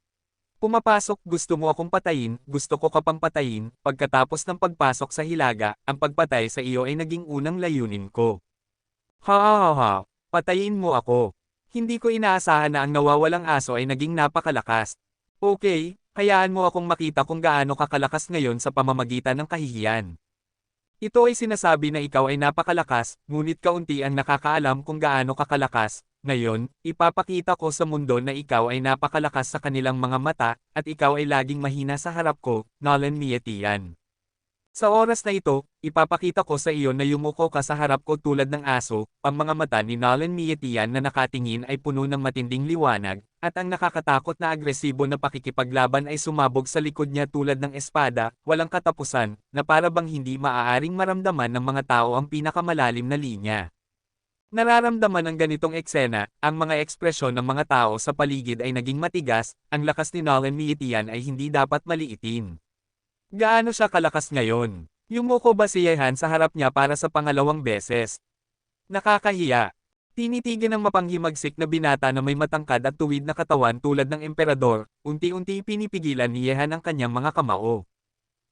Pumapasok, gusto mo akong patayin, gusto ko ka pang patayin, pagkatapos ng pagpasok sa hilaga, ang pagpatay sa iyo ay naging unang layunin ko. Ha, patayin mo ako. Hindi ko inaasahan na ang nawawalang aso ay naging napakalakas. Okay, hayaan mo akong makita kung gaano kakalakas ngayon sa pamamagitan ng kahihiyan. Ito ay sinasabi na ikaw ay napakalakas, ngunit kaunti ang nakakaalam kung gaano kakalakas, Ngayon, ipapakita ko sa mundo na ikaw ay napakalakas sa kanilang mga mata, at ikaw ay laging mahina sa harap ko, Nolan Mietian. Sa oras na ito, ipapakita ko sa iyo na yumuko ka sa harap ko tulad ng aso, ang mga mata ni Nolan Mietian na nakatingin ay puno ng matinding liwanag, at ang nakakatakot na agresibo na pakikipaglaban ay sumabog sa likod niya tulad ng espada, walang katapusan, na para bang hindi maaaring maramdaman ng mga tao ang pinakamalalim na linya. Nararamdaman ng ganitong eksena, ang mga ekspresyon ng mga tao sa paligid ay naging matigas, ang lakas ni Nolan Mietian ay hindi dapat maliitin. Gaano siya kalakas ngayon? Yumuko ba si Yehan sa harap niya para sa pangalawang beses? Nakakahiya. Tinitigan ng mapanghimagsik na binata na may matangkad at tuwid na katawan tulad ng emperador, unti-unti pinipigilan ni Yehan ang kanyang mga kamao.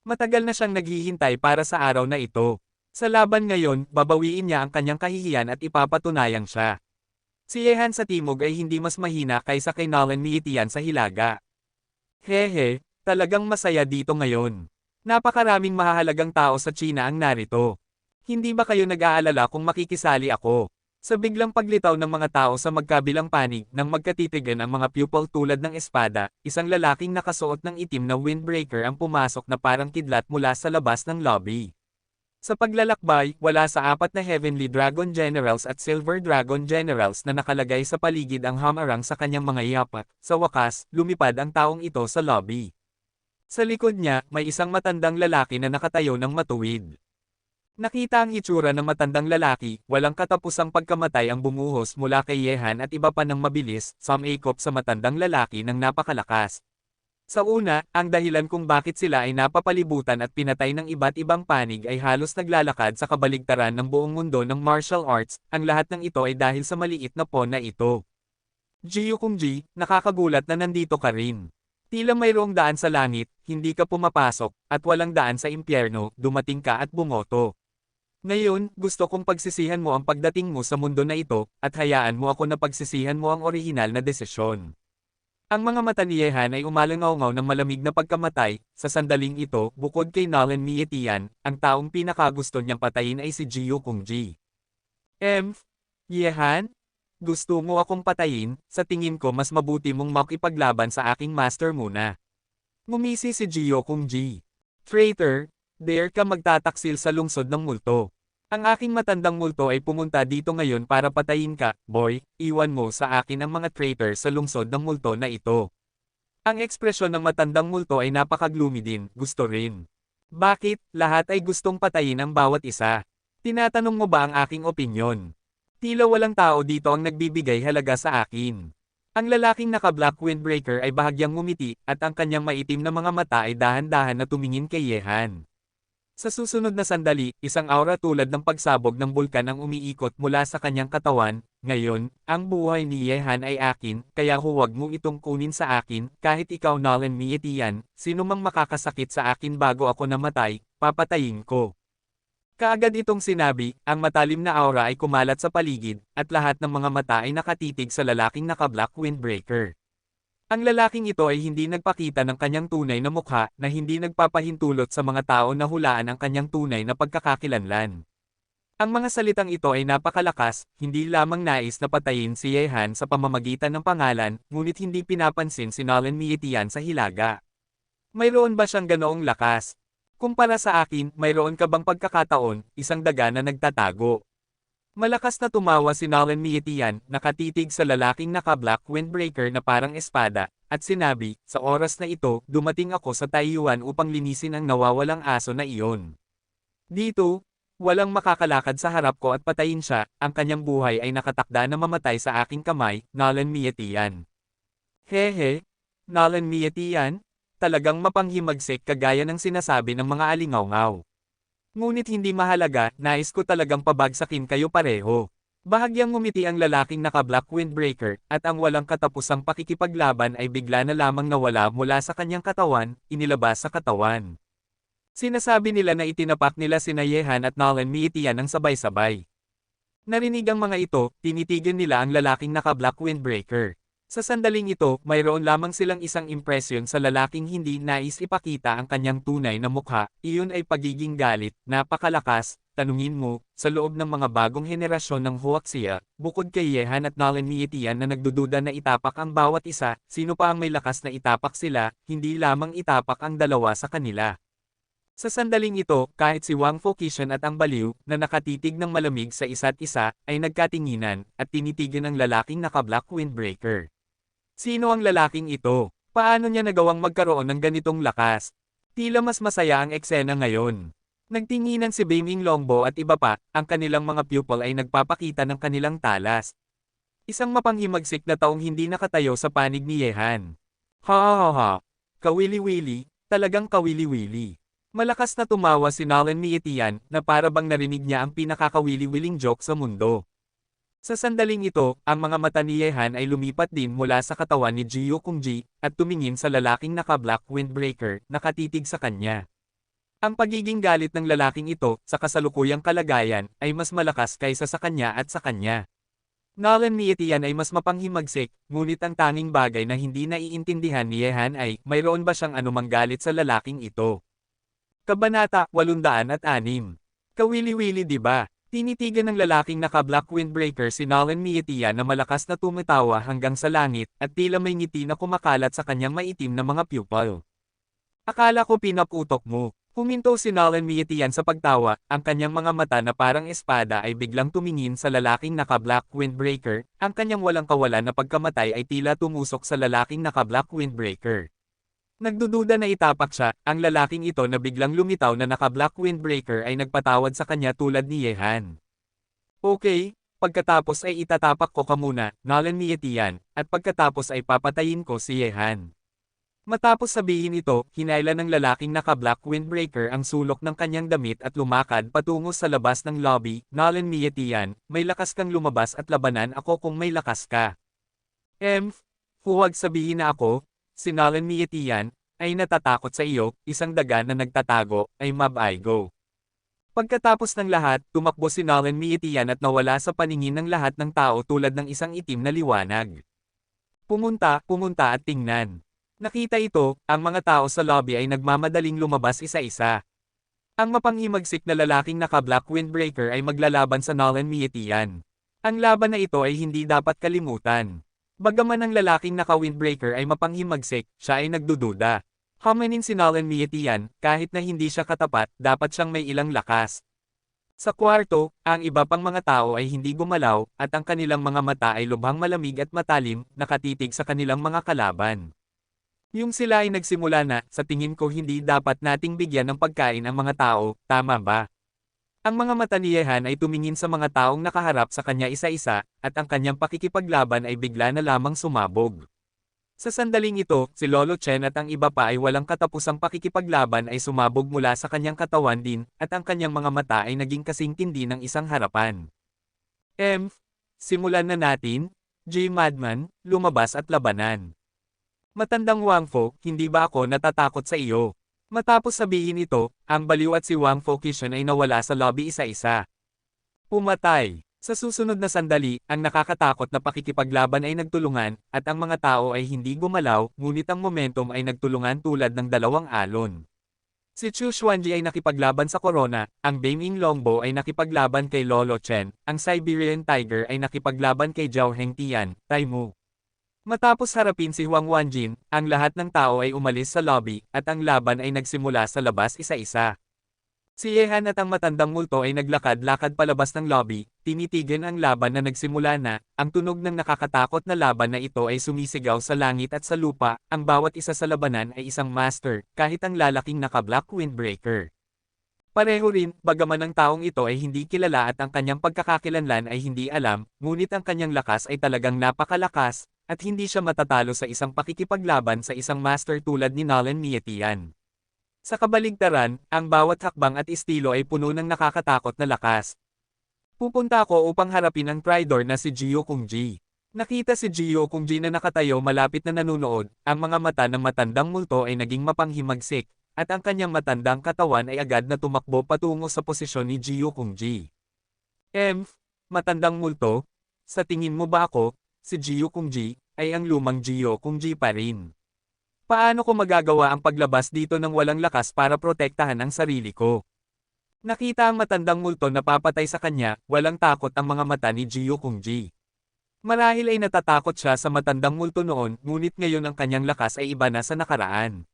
Matagal na siyang naghihintay para sa araw na ito. Sa laban ngayon, babawiin niya ang kanyang kahihiyan at ipapatunayang siya. Si Yehan sa timog ay hindi mas mahina kaysa kay Nolan Mietian sa hilaga. Hehe. Talagang masaya dito ngayon. Napakaraming mahahalagang tao sa China ang narito. Hindi ba kayo nag-aalala kung makikisali ako? Sa biglang paglitaw ng mga tao sa magkabilang panig nang magkatitigan ang mga pupil tulad ng espada, isang lalaking nakasuot ng itim na windbreaker ang pumasok na parang kidlat mula sa labas ng lobby. Sa paglalakbay, wala sa apat na Heavenly Dragon Generals at Silver Dragon Generals na nakalagay sa paligid ang hamarang sa kanyang mga yapak. Sa wakas, lumipad ang taong ito sa lobby. Sa likod niya, may isang matandang lalaki na nakatayo ng matuwid. Nakita ang itsura ng matandang lalaki, walang katapusang pagkamatay ang bumuhos mula kay Yehan at iba pa ng mabilis, sumakop sa matandang lalaki ng napakalakas. Sa una, ang dahilan kung bakit sila ay napapalibutan at pinatay ng iba't ibang panig ay halos naglalakad sa kabaligtaran ng buong mundo ng martial arts, ang lahat ng ito ay dahil sa maliit na pawn na ito. Jiu Kung Ji, nakakagulat na nandito ka rin. Tila mayroong daan sa langit, hindi ka pumapasok, at walang daan sa impyerno, dumating ka at bumoto. Ngayon, gusto kong pagsisihan mo ang pagdating mo sa mundo na ito, at hayaan mo ako na pagsisihan mo ang orihinal na desisyon. Ang mga mata ni Yehan ay umalangaw-ngaw ng malamig na pagkamatay, sa sandaling ito, bukod kay Nolan Mietian, ang taong pinakagusto niyang patayin ay si Jiu Kung Ji. Yehan? Gusto mo akong patayin, sa tingin ko mas mabuti mong makipaglaban sa aking master muna. Ngumisi si Jiu Kung Ji. Traitor, dare ka magtataksil sa lungsod ng multo. Ang aking matandang multo ay pumunta dito ngayon para patayin ka, boy, iwan mo sa akin ang mga traitor sa lungsod ng multo na ito. Ang ekspresyon ng matandang multo ay napaka-gloomy din, gusto rin. Bakit, lahat ay gustong patayin ang bawat isa? Tinatanong mo ba ang aking opinyon? Tila walang tao dito ang nagbibigay halaga sa akin. Ang lalaking naka-black windbreaker ay bahagyang ngumiti, at ang kanyang maitim na mga mata ay dahan-dahan na tumingin kay Yehan. Sa susunod na sandali, isang aura tulad ng pagsabog ng bulkan ang umiikot mula sa kanyang katawan. Ngayon, ang buhay ni Yehan ay akin, kaya huwag mo itong kunin sa akin, kahit ikaw Nolan Mietian, sino mang makakasakit sa akin bago ako namatay, papatayin ko. Kaagad itong sinabi, ang matalim na aura ay kumalat sa paligid, at lahat ng mga mata ay nakatitig sa lalaking naka-black windbreaker. Ang lalaking ito ay hindi nagpakita ng kanyang tunay na mukha, na hindi nagpapahintulot sa mga tao na hulaan ang kanyang tunay na pagkakakilanlan. Ang mga salitang ito ay napakalakas, hindi lamang nais na patayin si Yehan sa pamamagitan ng pangalan, ngunit hindi pinapansin si Nolan Mietian sa hilaga. Mayroon ba siyang ganoong lakas? Kumpara sa akin, mayroon ka bang pagkakataon, isang daga na nagtatago? Malakas na tumawa si Nolan Mietian, nakatitig sa lalaking naka-black windbreaker na parang espada, at sinabi, sa oras na ito, dumating ako sa Taiyuan upang linisin ang nawawalang aso na iyon. Dito, walang makakalakad sa harap ko at patayin siya, ang kanyang buhay ay nakatakda na mamatay sa aking kamay, Nolan Mietian. Hehe, Nolan Mietian? Talagang mapanghimagsik kagaya ng sinasabi ng mga alingaw-ngaw. Ngunit hindi mahalaga, nais ko talagang pabagsakin kayo pareho. Bahagyang ngumiti ang lalaking naka-black windbreaker, at ang walang katapusang pakikipaglaban ay bigla na lamang nawala mula sa kanyang katawan, inilabas sa katawan. Sinasabi nila na itinapak nila sina Yehan at Nolan Mietian ng sabay-sabay. Narinig ang mga ito, tinitigan nila ang lalaking naka-black windbreaker. Sa sandaling ito, mayroon lamang silang isang impresyon sa lalaking hindi nais ipakita ang kanyang tunay na mukha, iyon ay pagiging galit, napakalakas, tanungin mo, sa loob ng mga bagong henerasyon ng Huaxia, bukod kay Yehan at Nolan Mietian na nagdududa na itapak ang bawat isa, sino pa ang may lakas na itapak sila, hindi lamang itapak ang dalawa sa kanila. Sa sandaling ito, kahit si Wang Fokishan at ang baliw, na nakatitig ng malamig sa isa't isa, ay nagkatinginan, at tinitigan ang lalaking naka-black windbreaker. Sino ang lalaking ito? Paano niya nagawang magkaroon ng ganitong lakas? Tila mas masaya ang eksena ngayon. Nagtinginan si Beiming Longbo at iba pa, ang kanilang mga pupil ay nagpapakita ng kanilang talas. Isang mapanghimagsik na taong hindi nakatayo sa panig ni Yehan. Ha ha ha ha. Kawili-wili, talagang kawili-wili. Malakas na tumawa si Nolan Mietian na para bang narinig niya ang pinakakawili-wiling joke sa mundo. Sa sandaling ito, ang mga mata ni Yehan ay lumipat din mula sa katawan ni Jiyo Kungji, at tumingin sa lalaking naka-black windbreaker, nakatitig sa kanya. Ang pagiging galit ng lalaking ito, sa kasalukuyang kalagayan, ay mas malakas kaysa sa kanya at sa kanya. Nolan Mietian ay mas mapanghimagsik, ngunit ang tanging bagay na hindi naiintindihan ni Yehan ay, mayroon ba siyang anumang galit sa lalaking ito? Kabanata 806. Kawili-wili di ba? Tinitigan ng lalaking naka-black windbreaker si Nolan Mietian na malakas na tumatawa hanggang sa langit, at tila may ngiti na kumakalat sa kanyang maitim na mga pupil. Akala ko pinaputok mo. Huminto si Nolan Mietian sa pagtawa, ang kanyang mga mata na parang espada ay biglang tumingin sa lalaking naka-black windbreaker, ang kanyang walang kawalan na pagkamatay ay tila tumusok sa lalaking naka-black windbreaker. Nagdududa na itapak siya, ang lalaking ito na biglang lumitaw na naka-black windbreaker ay nagpatawad sa kanya tulad ni Yehan. Okay, pagkatapos ay itatapak ko ka muna, Nolan Mietian, at pagkatapos ay papatayin ko si Yehan. Matapos sabihin ito, hinayla ng lalaking naka-black windbreaker ang sulok ng kanyang damit at lumakad patungo sa labas ng lobby. Nolan Mietian, may lakas kang lumabas at labanan ako kung may lakas ka. Huwag sabihin na ako, si Nolan Mietian, ay natatakot sa iyo, isang daga na nagtatago, ay Mab-I-Go. Pagkatapos ng lahat, tumakbo si Nolan Mietian at nawala sa paningin ng lahat ng tao tulad ng isang itim na liwanag. Pumunta at tingnan. Nakita ito, ang mga tao sa lobby ay nagmamadaling lumabas isa-isa. Ang mapanghimagsik na lalaking naka-black windbreaker ay maglalaban sa Nolan Mietian. Ang laban na ito ay hindi dapat kalimutan. Bagaman ang lalaking naka-windbreaker ay mapanghimagsik, siya ay nagdududa. Hamanin si Nolan Mietian, kahit na hindi siya katapat, dapat siyang may ilang lakas. Sa kwarto, ang iba pang mga tao ay hindi gumalaw, at ang kanilang mga mata ay lubhang malamig at matalim, nakatitig sa kanilang mga kalaban. Yung sila ay nagsimula na, sa tingin ko hindi dapat nating bigyan ng pagkain ang mga tao, tama ba? Ang mga mata ni Yehan ay tumingin sa mga taong nakaharap sa kanya isa-isa, at ang kanyang pakikipaglaban ay bigla na lamang sumabog. Sa sandaling ito, si Lolo Chen at ang iba pa ay walang katapusang pakikipaglaban ay sumabog mula sa kanyang katawan din, at ang kanyang mga mata ay naging kasing tindi ng isang harapan. Simulan na natin, J. Madman, lumabas at labanan. Matandang Wangfo, hindi ba ako natatakot sa iyo? Matapos sabihin ito, ang baliw at si Wang Fokishan ay nawala sa lobby isa-isa. Pumatay. Sa susunod na sandali, ang nakakatakot na pakikipaglaban ay nagtulungan, at ang mga tao ay hindi gumalaw, ngunit ang momentum ay nagtulungan tulad ng dalawang alon. Si Chu Xuanji ay nakipaglaban sa Corona, ang Beiming Longbo ay nakipaglaban kay Lolo Chen, ang Siberian Tiger ay nakipaglaban kay Zhao Hengtian, Taimu. Matapos harapin si Huang Wanjin, ang lahat ng tao ay umalis sa lobby, at ang laban ay nagsimula sa labas isa-isa. Si Yehan at ang matandang multo ay naglakad-lakad palabas ng lobby, tinitigan ang laban na nagsimula na, ang tunog ng nakakatakot na laban na ito ay sumisigaw sa langit at sa lupa, ang bawat isa sa labanan ay isang master, kahit ang lalaking naka-black windbreaker. Pareho rin, bagaman ang taong ito ay hindi kilala at ang kanyang pagkakakilanlan ay hindi alam, ngunit ang kanyang lakas ay talagang napakalakas, at hindi siya matatalo sa isang pakikipaglaban sa isang master tulad ni Nolan Mietian. Sa kabaligtaran, ang bawat hakbang at estilo ay puno ng nakakatakot na lakas. Pupunta ako upang harapin ang Tridor na si Jiyo Kungji. Nakita si Jiyo Kungji na nakatayo malapit na nanunood, ang mga mata ng matandang multo ay naging mapanghimagsik, at ang kanyang matandang katawan ay agad na tumakbo patungo sa posisyon ni Jiyo Kungji. Matandang multo? Sa tingin mo ba ako, si Jiyo Kungji, ay ang lumang Jiyo Kung Ji pa rin. Paano ko magagawa ang paglabas dito ng walang lakas para protektahan ang sarili ko? Nakita ang matandang multo na papatay sa kanya, walang takot ang mga mata ni Jiyo Kung Ji. Marahil ay natatakot siya sa matandang multo noon, ngunit ngayon ang kanyang lakas ay iba na sa nakaraan.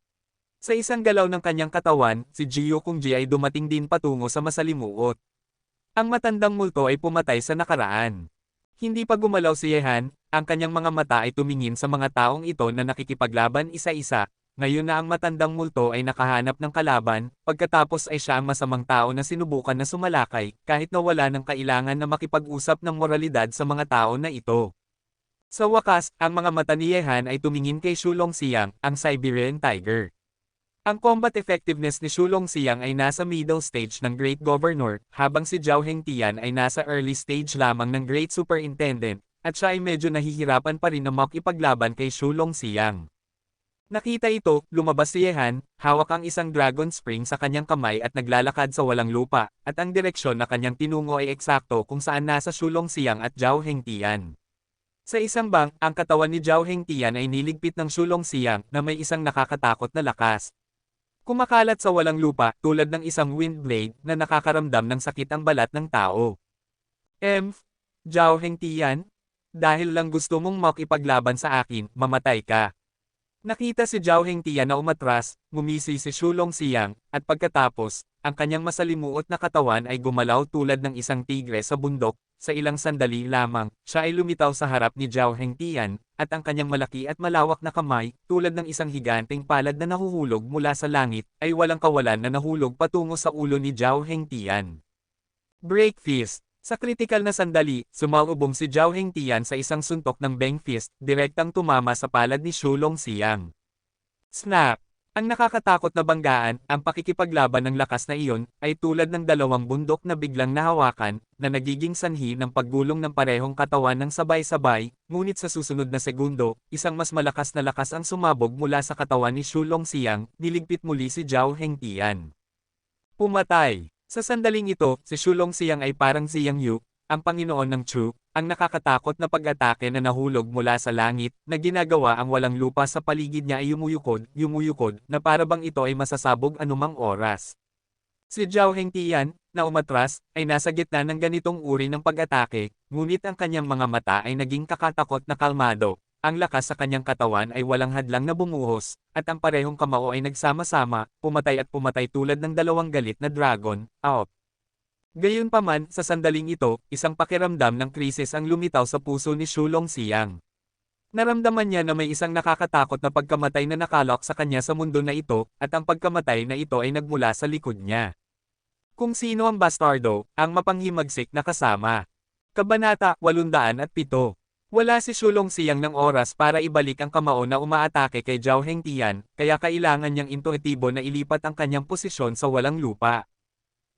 Sa isang galaw ng kanyang katawan, si Jiyo Kung Ji ay dumating din patungo sa masalimuot. Ang matandang multo ay pumatay sa nakaraan. Hindi pa gumalaw si Yehan, ang kanyang mga mata ay tumingin sa mga taong ito na nakikipaglaban isa-isa. Ngayon na ang matandang multo ay nakahanap ng kalaban, pagkatapos ay siya ang masamang tao na sinubukan na sumalakay, kahit na wala ng kailangan na makipag-usap ng moralidad sa mga tao na ito. Sa wakas, ang mga mata ni Yehan ay tumingin kay Shulong Siyang, ang Siberian Tiger. Ang combat effectiveness ni Shulong Siyang ay nasa middle stage ng Great Governor, habang si Zhao Hengtian ay nasa early stage lamang ng Great Superintendent, at siya ay medyo nahihirapan pa rin na makipaglaban kay Shulong Siyang. Nakita ito, lumabas si Yehan, hawak ang isang dragon spring sa kanyang kamay at naglalakad sa walang lupa, at ang direksyon na kanyang tinungo ay eksakto kung saan nasa Shulong Siyang at Zhao Hengtian. Sa isang bang, ang katawan ni Zhao Hengtian ay niligpit ng Shulong Siyang na may isang nakakatakot na lakas. Kumakalat sa walang lupa, tulad ng isang wind blade na nakakaramdam ng sakit ang balat ng tao. Zhao Hengtian? Dahil lang gusto mong makipaglaban sa akin, mamatay ka. Nakita si Zhao Hengtian na umatras, ngumisi si Shulong Siyang, at pagkatapos, ang kanyang masalimuot na katawan ay gumalaw tulad ng isang tigre sa bundok. Sa ilang sandali lamang, siya ay lumitaw sa harap ni Zhao Hengtian, at ang kanyang malaki at malawak na kamay, tulad ng isang higanteng palad na nahuhulog mula sa langit, ay walang kawalan na nahulog patungo sa ulo ni Zhao Hengtian. Break Fist. Sa kritikal na sandali, sumalubong si Zhao Hengtian sa isang suntok ng Beng Fist, direktang tumama sa palad ni Shulong Siyang. Snap! Ang nakakatakot na banggaan, ang pakikipaglaban ng lakas na iyon, ay tulad ng dalawang bundok na biglang nahawakan, na nagiging sanhi ng paggulong ng parehong katawan ng sabay-sabay, ngunit sa susunod na segundo, isang mas malakas na lakas ang sumabog mula sa katawan ni Shulong Siyang, niligpit muli si Zhao Hengtian. Pumatay! Sa sandaling ito, si Shulong Siyang ay parang Xiang Yu, ang Panginoon ng Chu, ang nakakatakot na pag-atake na nahulog mula sa langit, na ginagawa ang walang lupa sa paligid niya ay yumuyukod, na para bang ito ay masasabog anumang oras. Si Zhao Hengtian, na umatras, ay nasa gitna ng ganitong uri ng pag-atake, ngunit ang kanyang mga mata ay naging kakatakot na kalmado, ang lakas sa kanyang katawan ay walang hadlang na bumuhos, at ang parehong kamao ay nagsama-sama, pumatay tulad ng dalawang galit na dragon, out. Gayunpaman, sa sandaling ito, isang pakiramdam ng krisis ang lumitaw sa puso ni Shulong Siyang. Naramdaman niya na may isang nakakatakot na pagkamatay na nakalok sa kanya sa mundo na ito, at ang pagkamatay na ito ay nagmula sa likod niya. Kung sino ang bastardo, ang mapanghimagsik na kasama. Kabanata 807. Wala si Shulong Siyang ng oras para ibalik ang kamao na umaatake kay Zhao Hengtian, kaya kailangan niyang intuitibo na ilipat ang kanyang posisyon sa walang lupa.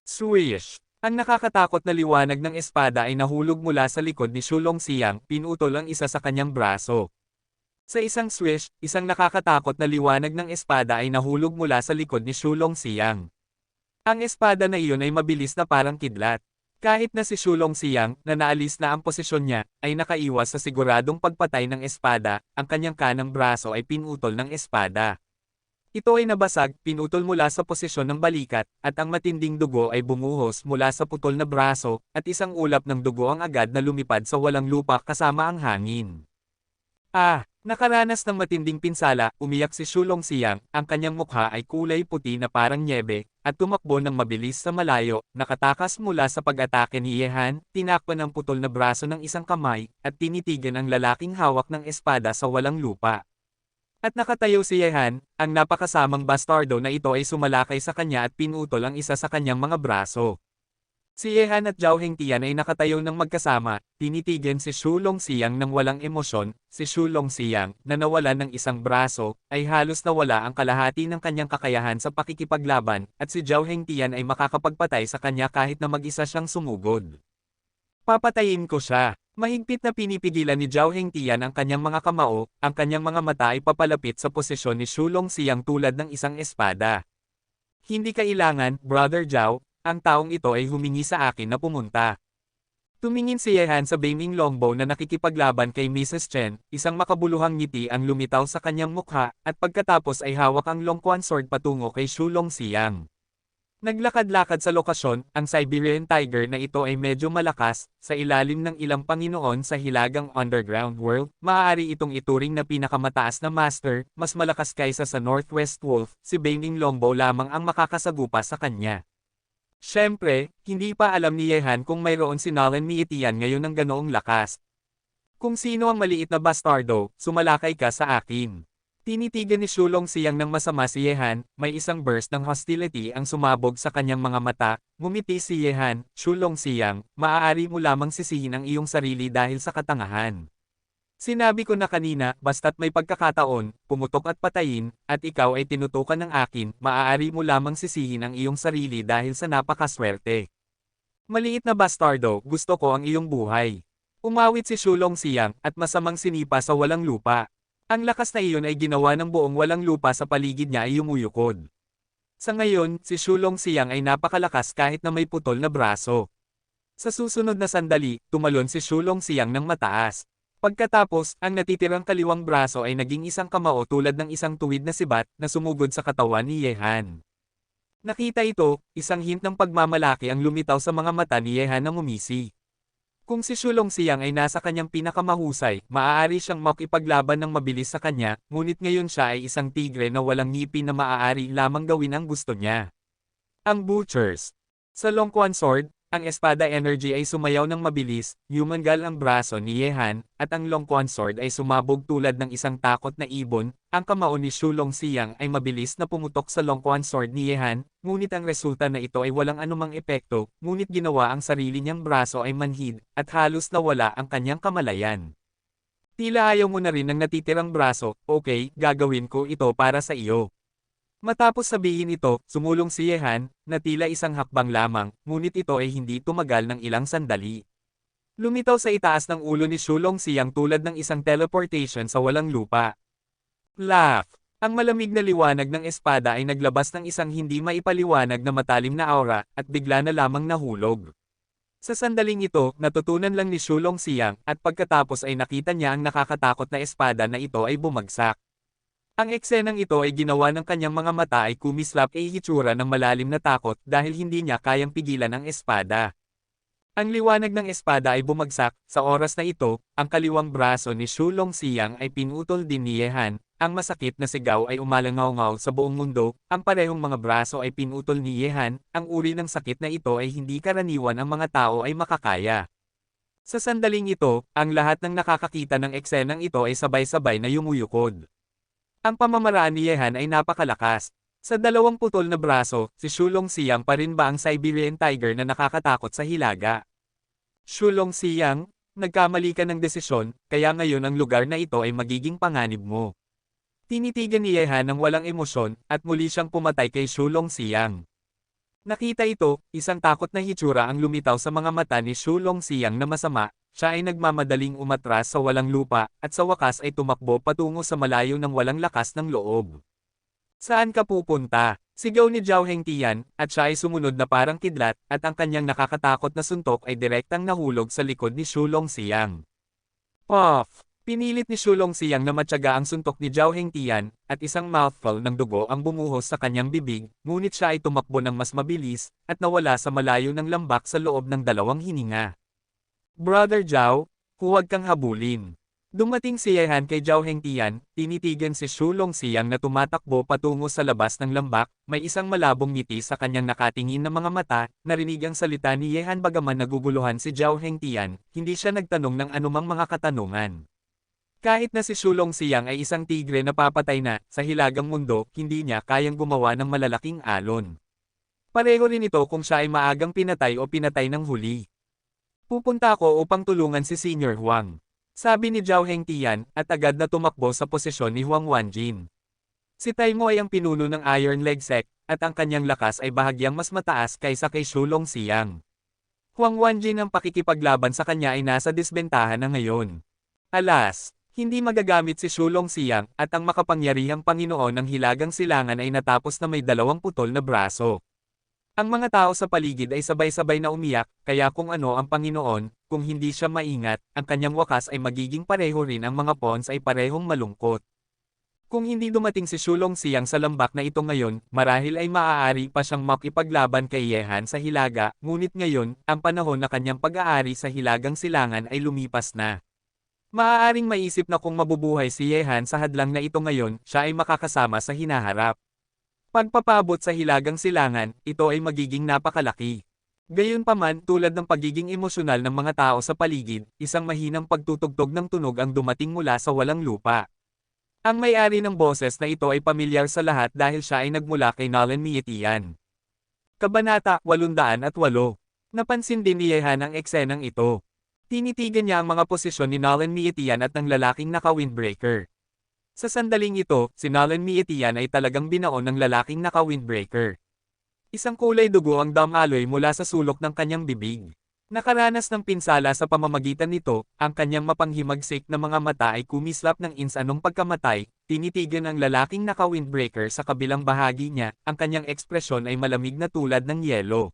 Swish! Ang nakakatakot na liwanag ng espada ay nahulog mula sa likod ni Shulong Siyang, pinutol ang isa sa kanyang braso. Sa isang swish, isang nakakatakot na liwanag ng espada ay nahulog mula sa likod ni Shulong Siyang. Ang espada na iyon ay mabilis na parang kidlat. Kahit na si Shulong Siyang, na naalis na ang posisyon niya, ay nakaiwas sa siguradong pagpatay ng espada, ang kanyang kanang braso ay pinutol ng espada. Ito ay nabasag, pinutol mula sa posisyon ng balikat, at ang matinding dugo ay bumuhos mula sa putol na braso, at isang ulap ng dugo ang agad na lumipad sa walang lupa kasama ang hangin. Nakaranas ng matinding pinsala, umiyak si Shulong Siyang, ang kanyang mukha ay kulay puti na parang nyebe, at tumakbo ng mabilis sa malayo, nakatakas mula sa pag-atake ni Yehan, tinakpan ang putol na braso ng isang kamay, at tinitigan ang lalaking hawak ng espada sa walang lupa. At nakatayo si Yehan, ang napakasamang bastardo na ito ay sumalakay sa kanya at pinutol ang isa sa kanyang mga braso. Si Yehan at Zhao Hengtian ay nakatayo ng magkasama, tinitigan si Shulong Siyang ng walang emosyon. Si Shulong Siyang, na nawalan ng isang braso, ay halos nawala ang kalahati ng kanyang kakayahan sa pakikipaglaban, at si Zhao Hengtian ay makakapagpatay sa kanya kahit na mag-isa siyang sumugod. Papatayin ko siya. Mahigpit na pinipigilan ni Zhao Hengtian ang kanyang mga kamao, ang kanyang mga mata ay papalapit sa posisyon ni Shulong Siyang tulad ng isang espada. Hindi kailangan, Brother Zhao, ang taong ito ay humingi sa akin na pumunta. Tumingin si Yehan sa Baining Longbow na nakikipaglaban kay Mrs. Chen, isang makabuluhang ngiti ang lumitaw sa kanyang mukha, at pagkatapos ay hawak ang Longquan sword patungo kay Shu Longxiang. Naglakad-lakad sa lokasyon, ang Siberian Tiger na ito ay medyo malakas, sa ilalim ng ilang Panginoon sa hilagang underground world, maaari itong ituring na pinakamataas na master, mas malakas kaysa sa Northwest Wolf, si Baining Longbow lamang ang makakasagupa sa kanya. Siyempre, hindi pa alam ni Yehan kung mayroon si Nolan Miitian ngayon ng ganoong lakas. Kung sino ang maliit na bastardo, sumalakay ka sa akin. Tinitigan ni Shu Longxiang ng masama si Yehan, may isang burst ng hostility ang sumabog sa kanyang mga mata, ngumiti si Yehan, Shu Longxiang, maaari mo lamang sisihin ang iyong sarili dahil sa katangahan. Sinabi ko na kanina, basta't may pagkakataon, pumutok at patayin, at ikaw ay tinutukan ng akin, maaari mo lamang sisihin ang iyong sarili dahil sa napakaswerte. Maliit na bastardo, gusto ko ang iyong buhay. Umawit si Shu Longxiang, at masamang sinipa sa walang lupa. Ang lakas na iyon ay ginawa ng buong walang lupa sa paligid niya ay yumuyukod. Sa ngayon, si Shu Longxiang ay napakalakas kahit na may putol na braso. Sa susunod na sandali, tumalon si Shu Longxiang ng mataas. Pagkatapos, ang natitirang kaliwang braso ay naging isang kamao tulad ng isang tuwid na sibat na sumugod sa katawan ni Yehan. Nakita ito, isang hint ng pagmamalaki ang lumitaw sa mga mata ni Yehan na ngumisi. Kung si Shu Longxiang ay nasa kanyang pinakamahusay, maaari siyang makipaglaban ng mabilis sa kanya, ngunit ngayon siya ay isang tigre na walang ngipin na maaari lamang gawin ang gusto niya. Ang Butchers. Sa Longquan Sword, ang espada energy ay sumayaw ng mabilis, yumangal ang braso ni Yehan, at ang Longquan Sword ay sumabog tulad ng isang takot na ibon. Ang kamao ni Shu Longxiang ay mabilis na pumutok sa Longquan Sword ni Yehan, ngunit ang resulta na ito ay walang anumang epekto, ngunit ginawa ang sarili niyang braso ay manhid, at halos nawala ang kanyang kamalayan. Tila ayaw mo na rin ng natitirang braso, okay, gagawin ko ito para sa iyo. Matapos sabihin ito, sumulong si Yehan, na tila isang hakbang lamang, ngunit ito ay hindi tumagal ng ilang sandali. Lumitaw sa itaas ng ulo ni Shu Longxiang tulad ng isang teleportation sa walang lupa. Laugh! Ang malamig na liwanag ng espada ay naglabas ng isang hindi maipaliwanag na matalim na aura, at bigla na lamang nahulog. Sa sandaling ito, natutunan lang ni Shu Longxiang, at pagkatapos ay nakita niya ang nakakatakot na espada na ito ay bumagsak. Ang eksenang ito ay ginawa ng kanyang mga mata ay kumislap ay hitsura ng malalim na takot dahil hindi niya kayang pigilan ang espada. Ang liwanag ng espada ay bumagsak, sa oras na ito, ang kaliwang braso ni Shu Longxiang ay pinutol din ni Yehan, ang masakit na sigaw ay umalangaw-ngaw sa buong mundo, ang parehong mga braso ay pinutol ni Yehan, ang uri ng sakit na ito ay hindi karaniwan ang mga tao ay makakaya. Sa sandaling ito, ang lahat ng nakakakita ng eksenang ito ay sabay-sabay na yumuyukod. Ang pamamaraan ni Yehan ay napakalakas. Sa dalawang putol na braso, si Shu Longxiang pa rin ba ang Siberian Tiger na nakakatakot sa hilaga? Shu Longxiang, nagkamali ka ng desisyon, kaya ngayon ang lugar na ito ay magiging panganib mo. Tinitigan ni Yehan ng walang emosyon, at muli siyang pumatay kay Shu Longxiang. Nakita ito, isang takot na hitsura ang lumitaw sa mga mata ni Shu Longxiang na masama. Siya ay nagmamadaling umatras sa walang lupa, at sa wakas ay tumakbo patungo sa malayo ng walang lakas ng loob. Saan ka pupunta? Sigaw ni Zhao Hengtian, at siya ay sumunod na parang kidlat, at ang kanyang nakakatakot na suntok ay direktang nahulog sa likod ni Shu Longxiang. Puff! Pinilit ni Shu Longxiang na matyaga ang suntok ni Zhao Hengtian, at isang mouthful ng dugo ang bumuhos sa kanyang bibig, ngunit siya ay tumakbo ng mas mabilis, at nawala sa malayo ng lambak sa loob ng dalawang hininga. Brother Zhao, huwag kang habulin. Dumating si Yehan kay Zhao Hengtian, tinitigan si Shu Longxiang na tumatakbo patungo sa labas ng lambak, may isang malabong ngiti sa kanyang nakatingin na mga mata, narinig ang salita ni Yehan bagaman naguguluhan si Zhao Hengtian, hindi siya nagtanong ng anumang mga katanungan. Kahit na si Shu Longxiang ay isang tigre na papatay na, sa hilagang mundo, hindi niya kayang gumawa ng malalaking alon. Pareho rin ito kung siya ay maagang pinatay o pinatay ng huli. Pupunta ako upang tulungan si Senior Huang. Sabi ni Zhao Hengtian, at agad na tumakbo sa posisyon ni Huang Wanjin. Si Taimo ay ang pinuno ng Iron Leg Sect, at ang kanyang lakas ay bahagyang mas mataas kaysa kay Shu Longxiang. Huang Wanjin ang pakikipaglaban sa kanya ay nasa disbentahan na ngayon. Alas, hindi magagamit si Shu Longxiang, at ang makapangyarihang Panginoon ng Hilagang Silangan ay natapos na may 2 putol na braso. Ang mga tao sa paligid ay sabay-sabay na umiyak, kaya kung ano ang Panginoon, kung hindi siya maingat, ang kanyang wakas ay magiging pareho rin ang mga pawns ay parehong malungkot. Kung hindi dumating si Shulong Siyang sa lambak na ito ngayon, marahil ay maaari pa siyang makipaglaban kay Yehan sa Hilaga, ngunit ngayon, ang panahon na kanyang pag-aari sa Hilagang Silangan ay lumipas na. Maaaring maisip na kung mabubuhay si Yehan sa hadlang na ito ngayon, siya ay makakasama sa hinaharap. Pagpapabot sa Hilagang Silangan, ito ay magiging napakalaki. Gayunpaman, tulad ng pagiging emosyonal ng mga tao sa paligid, isang mahinang pagtutugtog ng tunog ang dumating mula sa walang lupa. Ang may-ari ng boses na ito ay pamilyar sa lahat dahil siya ay nagmula kay Nolan Mietian. Kabanata 808. Napansin din ni Yehan ang eksenang ito. Tinitigan niya ang mga posisyon ni Nolan Mietian at ng lalaking naka-windbreaker. Sa sandaling ito, si Nolan Mietian ay talagang binaon ng lalaking naka-windbreaker. Isang kulay dugo ang damaloy mula sa sulok ng kanyang bibig. Nakaranas ng pinsala sa pamamagitan nito, ang kanyang mapanghimagsik na mga mata ay kumislap ng insanong pagkamatay, tinitigan ang lalaking naka-windbreaker sa kabilang bahagi niya, ang kanyang ekspresyon ay malamig na tulad ng yelo.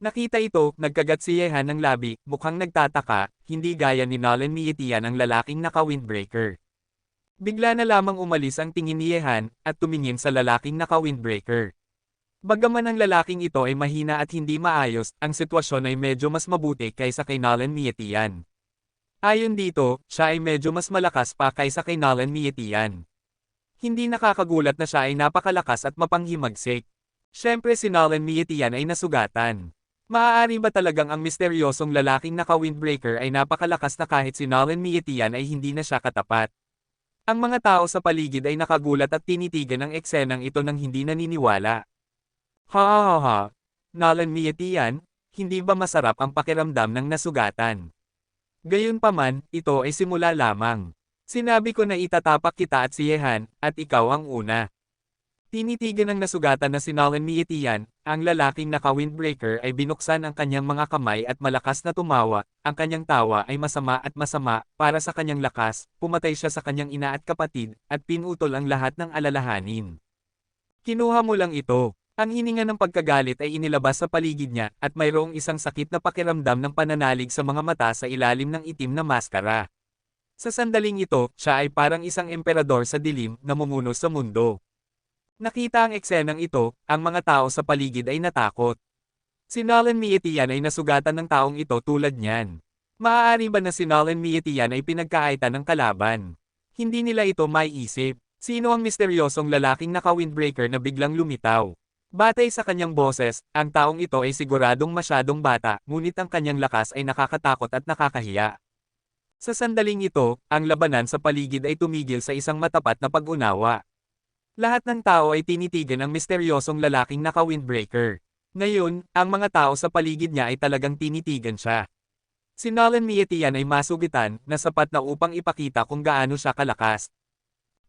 Nakita ito, nagkagat si Yehan ng labi, mukhang nagtataka, hindi gaya ni Nolan Mietian ang lalaking naka-windbreaker. Bigla na lamang umalis ang tingin ni Yehan, at tumingin sa lalaking naka-windbreaker. Bagaman ang lalaking ito ay mahina at hindi maayos, ang sitwasyon ay medyo mas mabuti kaysa kay Nolan Mietian. Ayon dito, siya ay medyo mas malakas pa kaysa kay Nolan Mietian. Hindi nakakagulat na siya ay napakalakas at mapanghimagsik. Siyempre si Nolan Mietian ay nasugatan. Maaari ba talagang ang misteryosong lalaking naka-windbreaker ay napakalakas na kahit si Nolan Mietian ay hindi na siya katapat? Ang mga tao sa paligid ay nakagulat at tinitigan ang eksenang ito nang hindi naniniwala. Ha. Nolan Mietian, hindi ba masarap ang pakiramdam ng nasugatan? Gayunpaman, ito ay simula lamang. Sinabi ko na itatapak kita at si Yehan, at ikaw ang una. Tinitigan ng nasugatan na si Nolan Mietian, ang lalaking naka-windbreaker ay binuksan ang kanyang mga kamay at malakas na tumawa, ang kanyang tawa ay masama at masama, para sa kanyang lakas, pumatay siya sa kanyang ina at kapatid, at pinutol ang lahat ng alalahanin. Kinuha mo lang ito. Ang hininga ng pagkagalit ay inilabas sa paligid niya, at mayroong isang sakit na pakiramdam ng pananalig sa mga mata sa ilalim ng itim na maskara. Sa sandaling ito, siya ay parang isang emperador sa dilim, namumuno sa mundo. Nakita ang eksenang ito, ang mga tao sa paligid ay natakot. Si Nolan Mietian ay nasugatan ng taong ito tulad niyan. Maaari ba na si Nolan Mietian ay pinagkaitan ng kalaban? Hindi nila ito maiisip. Sino ang misteryosong lalaking naka-windbreaker na biglang lumitaw? Batay sa kanyang boses, ang taong ito ay siguradong masyadong bata, ngunit ang kanyang lakas ay nakakatakot at nakakahiya. Sa sandaling ito, ang labanan sa paligid ay tumigil sa isang matapat na pag-unawa. Lahat ng tao ay tinitigan ang misteryosong lalaking naka-windbreaker. Ngayon, ang mga tao sa paligid niya ay talagang tinitigan siya. Si Nolan Mietian ay masugitan, na sapat na upang ipakita kung gaano siya kalakas.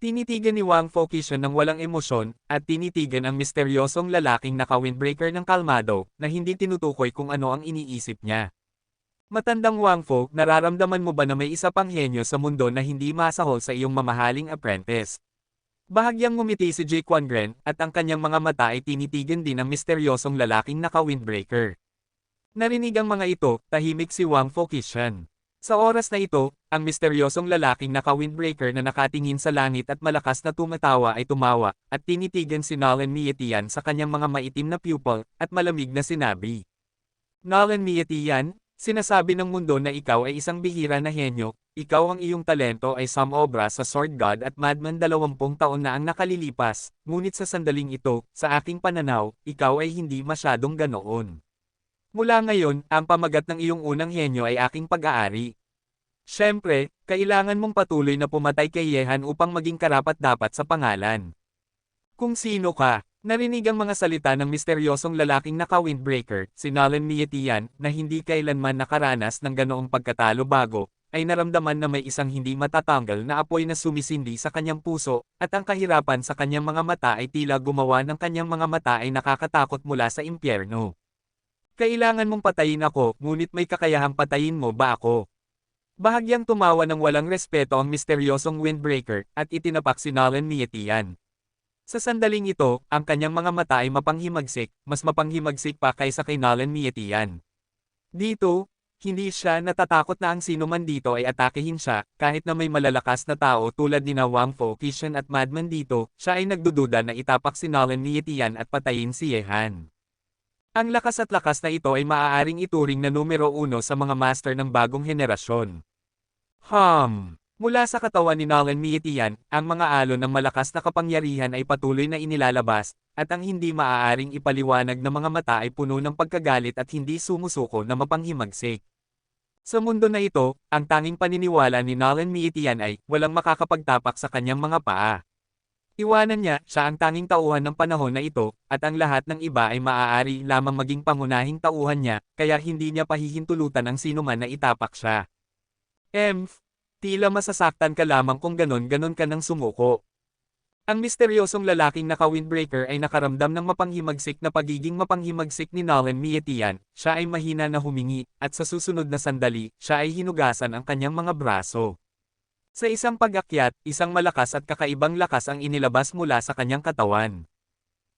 Tinitigan ni Wang Fokishan ng walang emosyon, at tinitigan ang misteryosong lalaking naka-windbreaker ng kalmado, na hindi tinutukoy kung ano ang iniisip niya. Matandang Wang Fo, nararamdaman mo ba na may isa pang henyo sa mundo na hindi masahol sa iyong mamahaling apprentice? Bahagyang ngumiti si Jake Wangren, at ang kanyang mga mata ay tinitigan din ang misteryosong lalaking naka-windbreaker. Narinig ang mga ito, tahimik si Wang Fokishan. Sa oras na ito, ang misteryosong lalaking naka-windbreaker na nakatingin sa langit at malakas na tumatawa ay tumawa, at tinitigan si Nolan Mietian sa kanyang mga maitim na pupil, at malamig na sinabi. Nolan Mietian, sinasabi ng mundo na ikaw ay isang bihira na henyo, ikaw ang iyong talento ay samobra sa Sword God at Madman 20 taon na ang nakalilipas, ngunit sa sandaling ito, sa aking pananaw, ikaw ay hindi masyadong ganoon. Mula ngayon, ang pamagat ng iyong unang henyo ay aking pag-aari. Siyempre, kailangan mong patuloy na pumatay kay Yehan upang maging karapat-dapat sa pangalan. Kung sino ka, narinig ang mga salita ng misteryosong lalaking naka-windbreaker, si Nolan Mietian, na hindi kailanman nakaranas ng ganoong pagkatalo bago, ay naramdaman na may isang hindi matatanggal na apoy na sumisindi sa kanyang puso, at ang kahirapan sa kanyang mga mata ay tila gumawa ng kanyang mga mata ay nakakatakot mula sa impyerno. Kailangan mong patayin ako, ngunit may kakayahang patayin mo ba ako? Bahagyang tumawa ng walang respeto ang misteryosong windbreaker, at itinapak si Nolan Mietian. Sa sandaling ito, ang kanyang mga mata ay mapanghimagsik, mas mapanghimagsik pa kaysa kay Nolan Mietian. Dito, hindi siya natatakot na ang sino man dito ay atakehin siya, kahit na may malalakas na tao tulad ni Wang Fo, Kishan at Madman dito, siya ay nagdududa na itapak si Nolan Mietian at patayin si Yehan. Ang lakas na ito ay maaaring ituring na numero 1 sa mga master ng bagong henerasyon. Mula sa katawan ni Nolan Mietian, ang mga alon ng malakas na kapangyarihan ay patuloy na inilalabas, at ang hindi maaaring ipaliwanag na mga mata ay puno ng pagkagalit at hindi sumusuko na mapanghimagsik. Sa mundo na ito, ang tanging paniniwala ni Nolan Mietian ay walang makakapagtapak sa kanyang mga paa. Iwanan niya, siya ang tanging tauhan ng panahon na ito, at ang lahat ng iba ay maaari lamang maging pangunahing tauhan niya, kaya hindi niya pahihintulutan ang sinuman na itapak siya. Tila masasaktan ka lamang kung ganon-ganon ka nang sumuko. Ang misteryosong lalaking naka-windbreaker ay nakaramdam ng mapanghimagsik na pagiging mapanghimagsik ni Nolan Mietian, siya ay mahina na humingi, at sa susunod na sandali, siya ay hinugasan ang kanyang mga braso. Sa isang pag-akyat, isang malakas at kakaibang lakas ang inilabas mula sa kanyang katawan.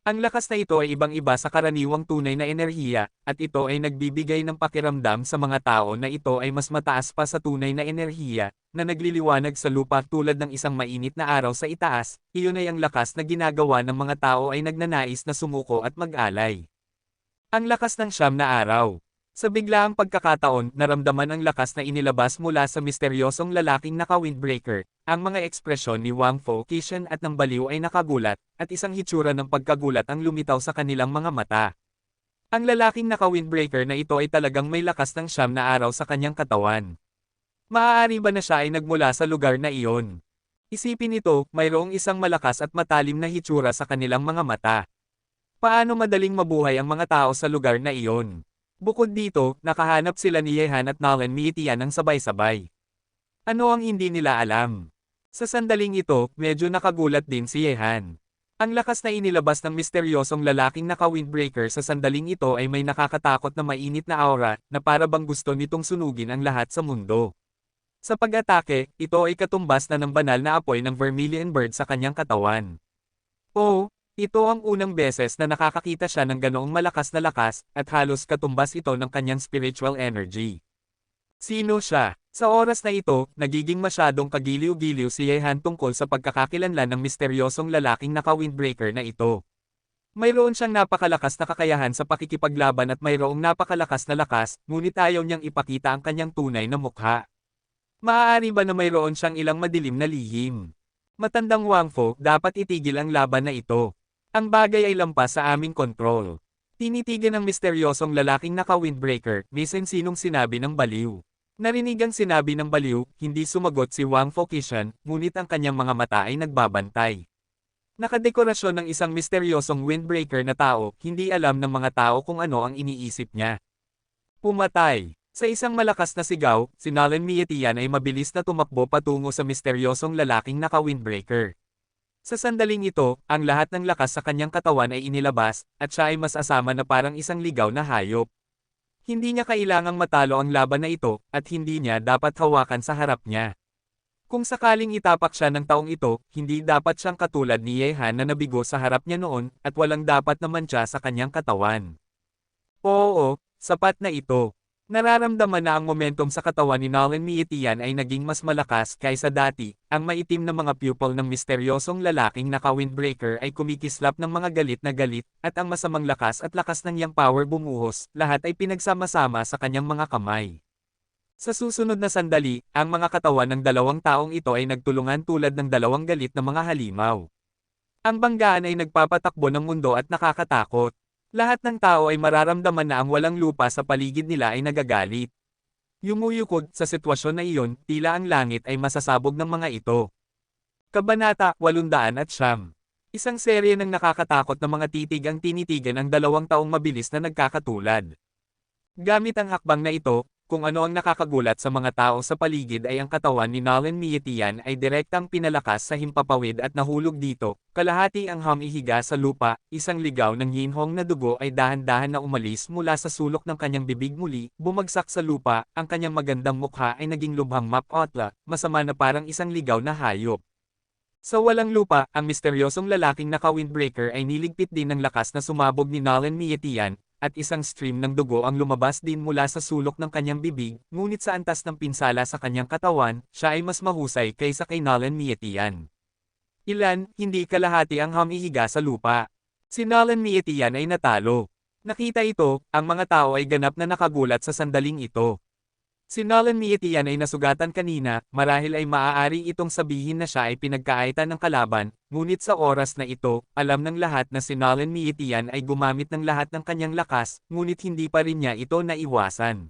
Ang lakas na ito ay ibang-iba sa karaniwang tunay na enerhiya, at ito ay nagbibigay ng pakiramdam sa mga tao na ito ay mas mataas pa sa tunay na enerhiya, na nagliliwanag sa lupa tulad ng isang mainit na araw sa itaas. Iyon ay ang lakas na ginagawa ng mga tao ay nagnanais na sumuko at mag-alay. Ang lakas ng siyam na araw. Sa biglaang pagkakataon, naramdaman ang lakas na inilabas mula sa misteryosong lalaking naka-windbreaker. Ang mga ekspresyon ni Wang Fo, Kishan at ng baliw ay nakagulat, at isang hitsura ng pagkagulat ang lumitaw sa kanilang mga mata. Ang lalaking naka-windbreaker na ito ay talagang may lakas ng siyam na araw sa kanyang katawan. Maaari ba na siya ay nagmula sa lugar na iyon? Isipin ito, mayroong isang malakas at matalim na hitsura sa kanilang mga mata. Paano madaling mabuhay ang mga tao sa lugar na iyon? Bukod dito, nakahanap sila ni Yehan at Nolan Mietian ng sabay-sabay. Ano ang hindi nila alam? Sa sandaling ito, medyo nakagulat din si Yehan. Ang lakas na inilabas ng misteryosong lalaking naka-windbreaker sa sandaling ito ay may nakakatakot na mainit na aura, na para bang gusto nitong sunugin ang lahat sa mundo. Sa pag-atake, ito ay katumbas na ng banal na apoy ng Vermilion Bird sa kanyang katawan. Ito ang unang beses na nakakakita siya ng ganoong malakas na lakas, at halos katumbas ito ng kanyang spiritual energy. Sino siya? Sa oras na ito, nagiging masyadong kagiliw-giliw si Yehan tungkol sa pagkakakilanlan ng misteryosong lalaking naka-windbreaker na ito. Mayroon siyang napakalakas na kakayahan sa pakikipaglaban at mayroong napakalakas na lakas, ngunit ayaw niyang ipakita ang kanyang tunay na mukha. Maaari ba na mayroon siyang ilang madilim na lihim? Matandang Wang Fo, dapat itigil ang laban na ito. Ang bagay ay lampas sa aming kontrol. Tinitigan ng misteryosong lalaking naka-windbreaker, minsan sinong sinabi ng baliw. Narinig ang sinabi ng baliw, hindi sumagot si Wang Fo Kishan, ngunit ang kanyang mga mata ay nagbabantay. Nakadekorasyon ng isang misteryosong windbreaker na tao, hindi alam ng mga tao kung ano ang iniisip niya. Pumatay. Sa isang malakas na sigaw, si Nolan Mietian ay mabilis na tumakbo patungo sa misteryosong lalaking naka-windbreaker. Sa sandaling ito, ang lahat ng lakas sa kanyang katawan ay inilabas, at siya ay mas asama na parang isang ligaw na hayop. Hindi niya kailangang matalo ang laban na ito, at hindi niya dapat hawakan sa harap niya. Kung sakaling itapak siya ng taong ito, hindi dapat siyang katulad ni Yehan na nabigo sa harap niya noon, at walang dapat na mantsa sa kanyang katawan. Oo, sapat na ito. Nararamdaman na ang momentum sa katawan ni Nolan Mietian ay naging mas malakas kaysa dati. Ang maitim na mga pupil ng misteryosong lalaking naka-windbreaker ay kumikislap ng mga galit, at ang masamang lakas at lakas ng yang power bumuhos, lahat ay pinagsama-sama sa kanyang mga kamay. Sa susunod na sandali, ang mga katawan ng dalawang taong ito ay nagtulungan tulad ng dalawang galit na mga halimaw. Ang banggaan ay nagpapatakbo ng mundo at nakakatakot. Lahat ng tao ay mararamdaman na ang walang lupa sa paligid nila ay nagagalit. Yumuyukod sa sitwasyon na iyon, tila ang langit ay masasabog ng mga ito. Kabanata 809. Isang serye ng nakakatakot na mga titig ang tinitigan ang dalawang taong mabilis na nagkakatulad. Gamit ang hakbang na ito, kung ano ang nakakagulat sa mga tao sa paligid ay ang katawan ni Nolan Mietian ay direktang pinalakas sa himpapawid at nahulog dito. Kalahati ang humihiga sa lupa, isang ligaw ng yinhong na dugo ay dahan-dahan na umalis mula sa sulok ng kanyang bibig muli, bumagsak sa lupa, ang kanyang magandang mukha ay naging lubhang mapotla, masama na parang isang ligaw na hayop. Sa walang lupa, ang misteryosong lalaking naka-windbreaker ay niligpit din ng lakas na sumabog ni Nolan Mietian, at isang stream ng dugo ang lumabas din mula sa sulok ng kanyang bibig, ngunit sa antas ng pinsala sa kanyang katawan, siya ay mas mahusay kaysa kay Nolan Mietian. Hindi kalahati ang humihiga sa lupa. Si Nolan Mietian ay natalo. Nakita ito, ang mga tao ay ganap na nakagulat sa sandaling ito. Si Nolan Mietian ay nasugatan kanina, marahil ay maaari itong sabihin na siya ay pinagkaitan ng kalaban, ngunit sa oras na ito, alam ng lahat na si Nolan Mietian ay gumamit ng lahat ng kanyang lakas, ngunit hindi pa rin niya ito naiwasan.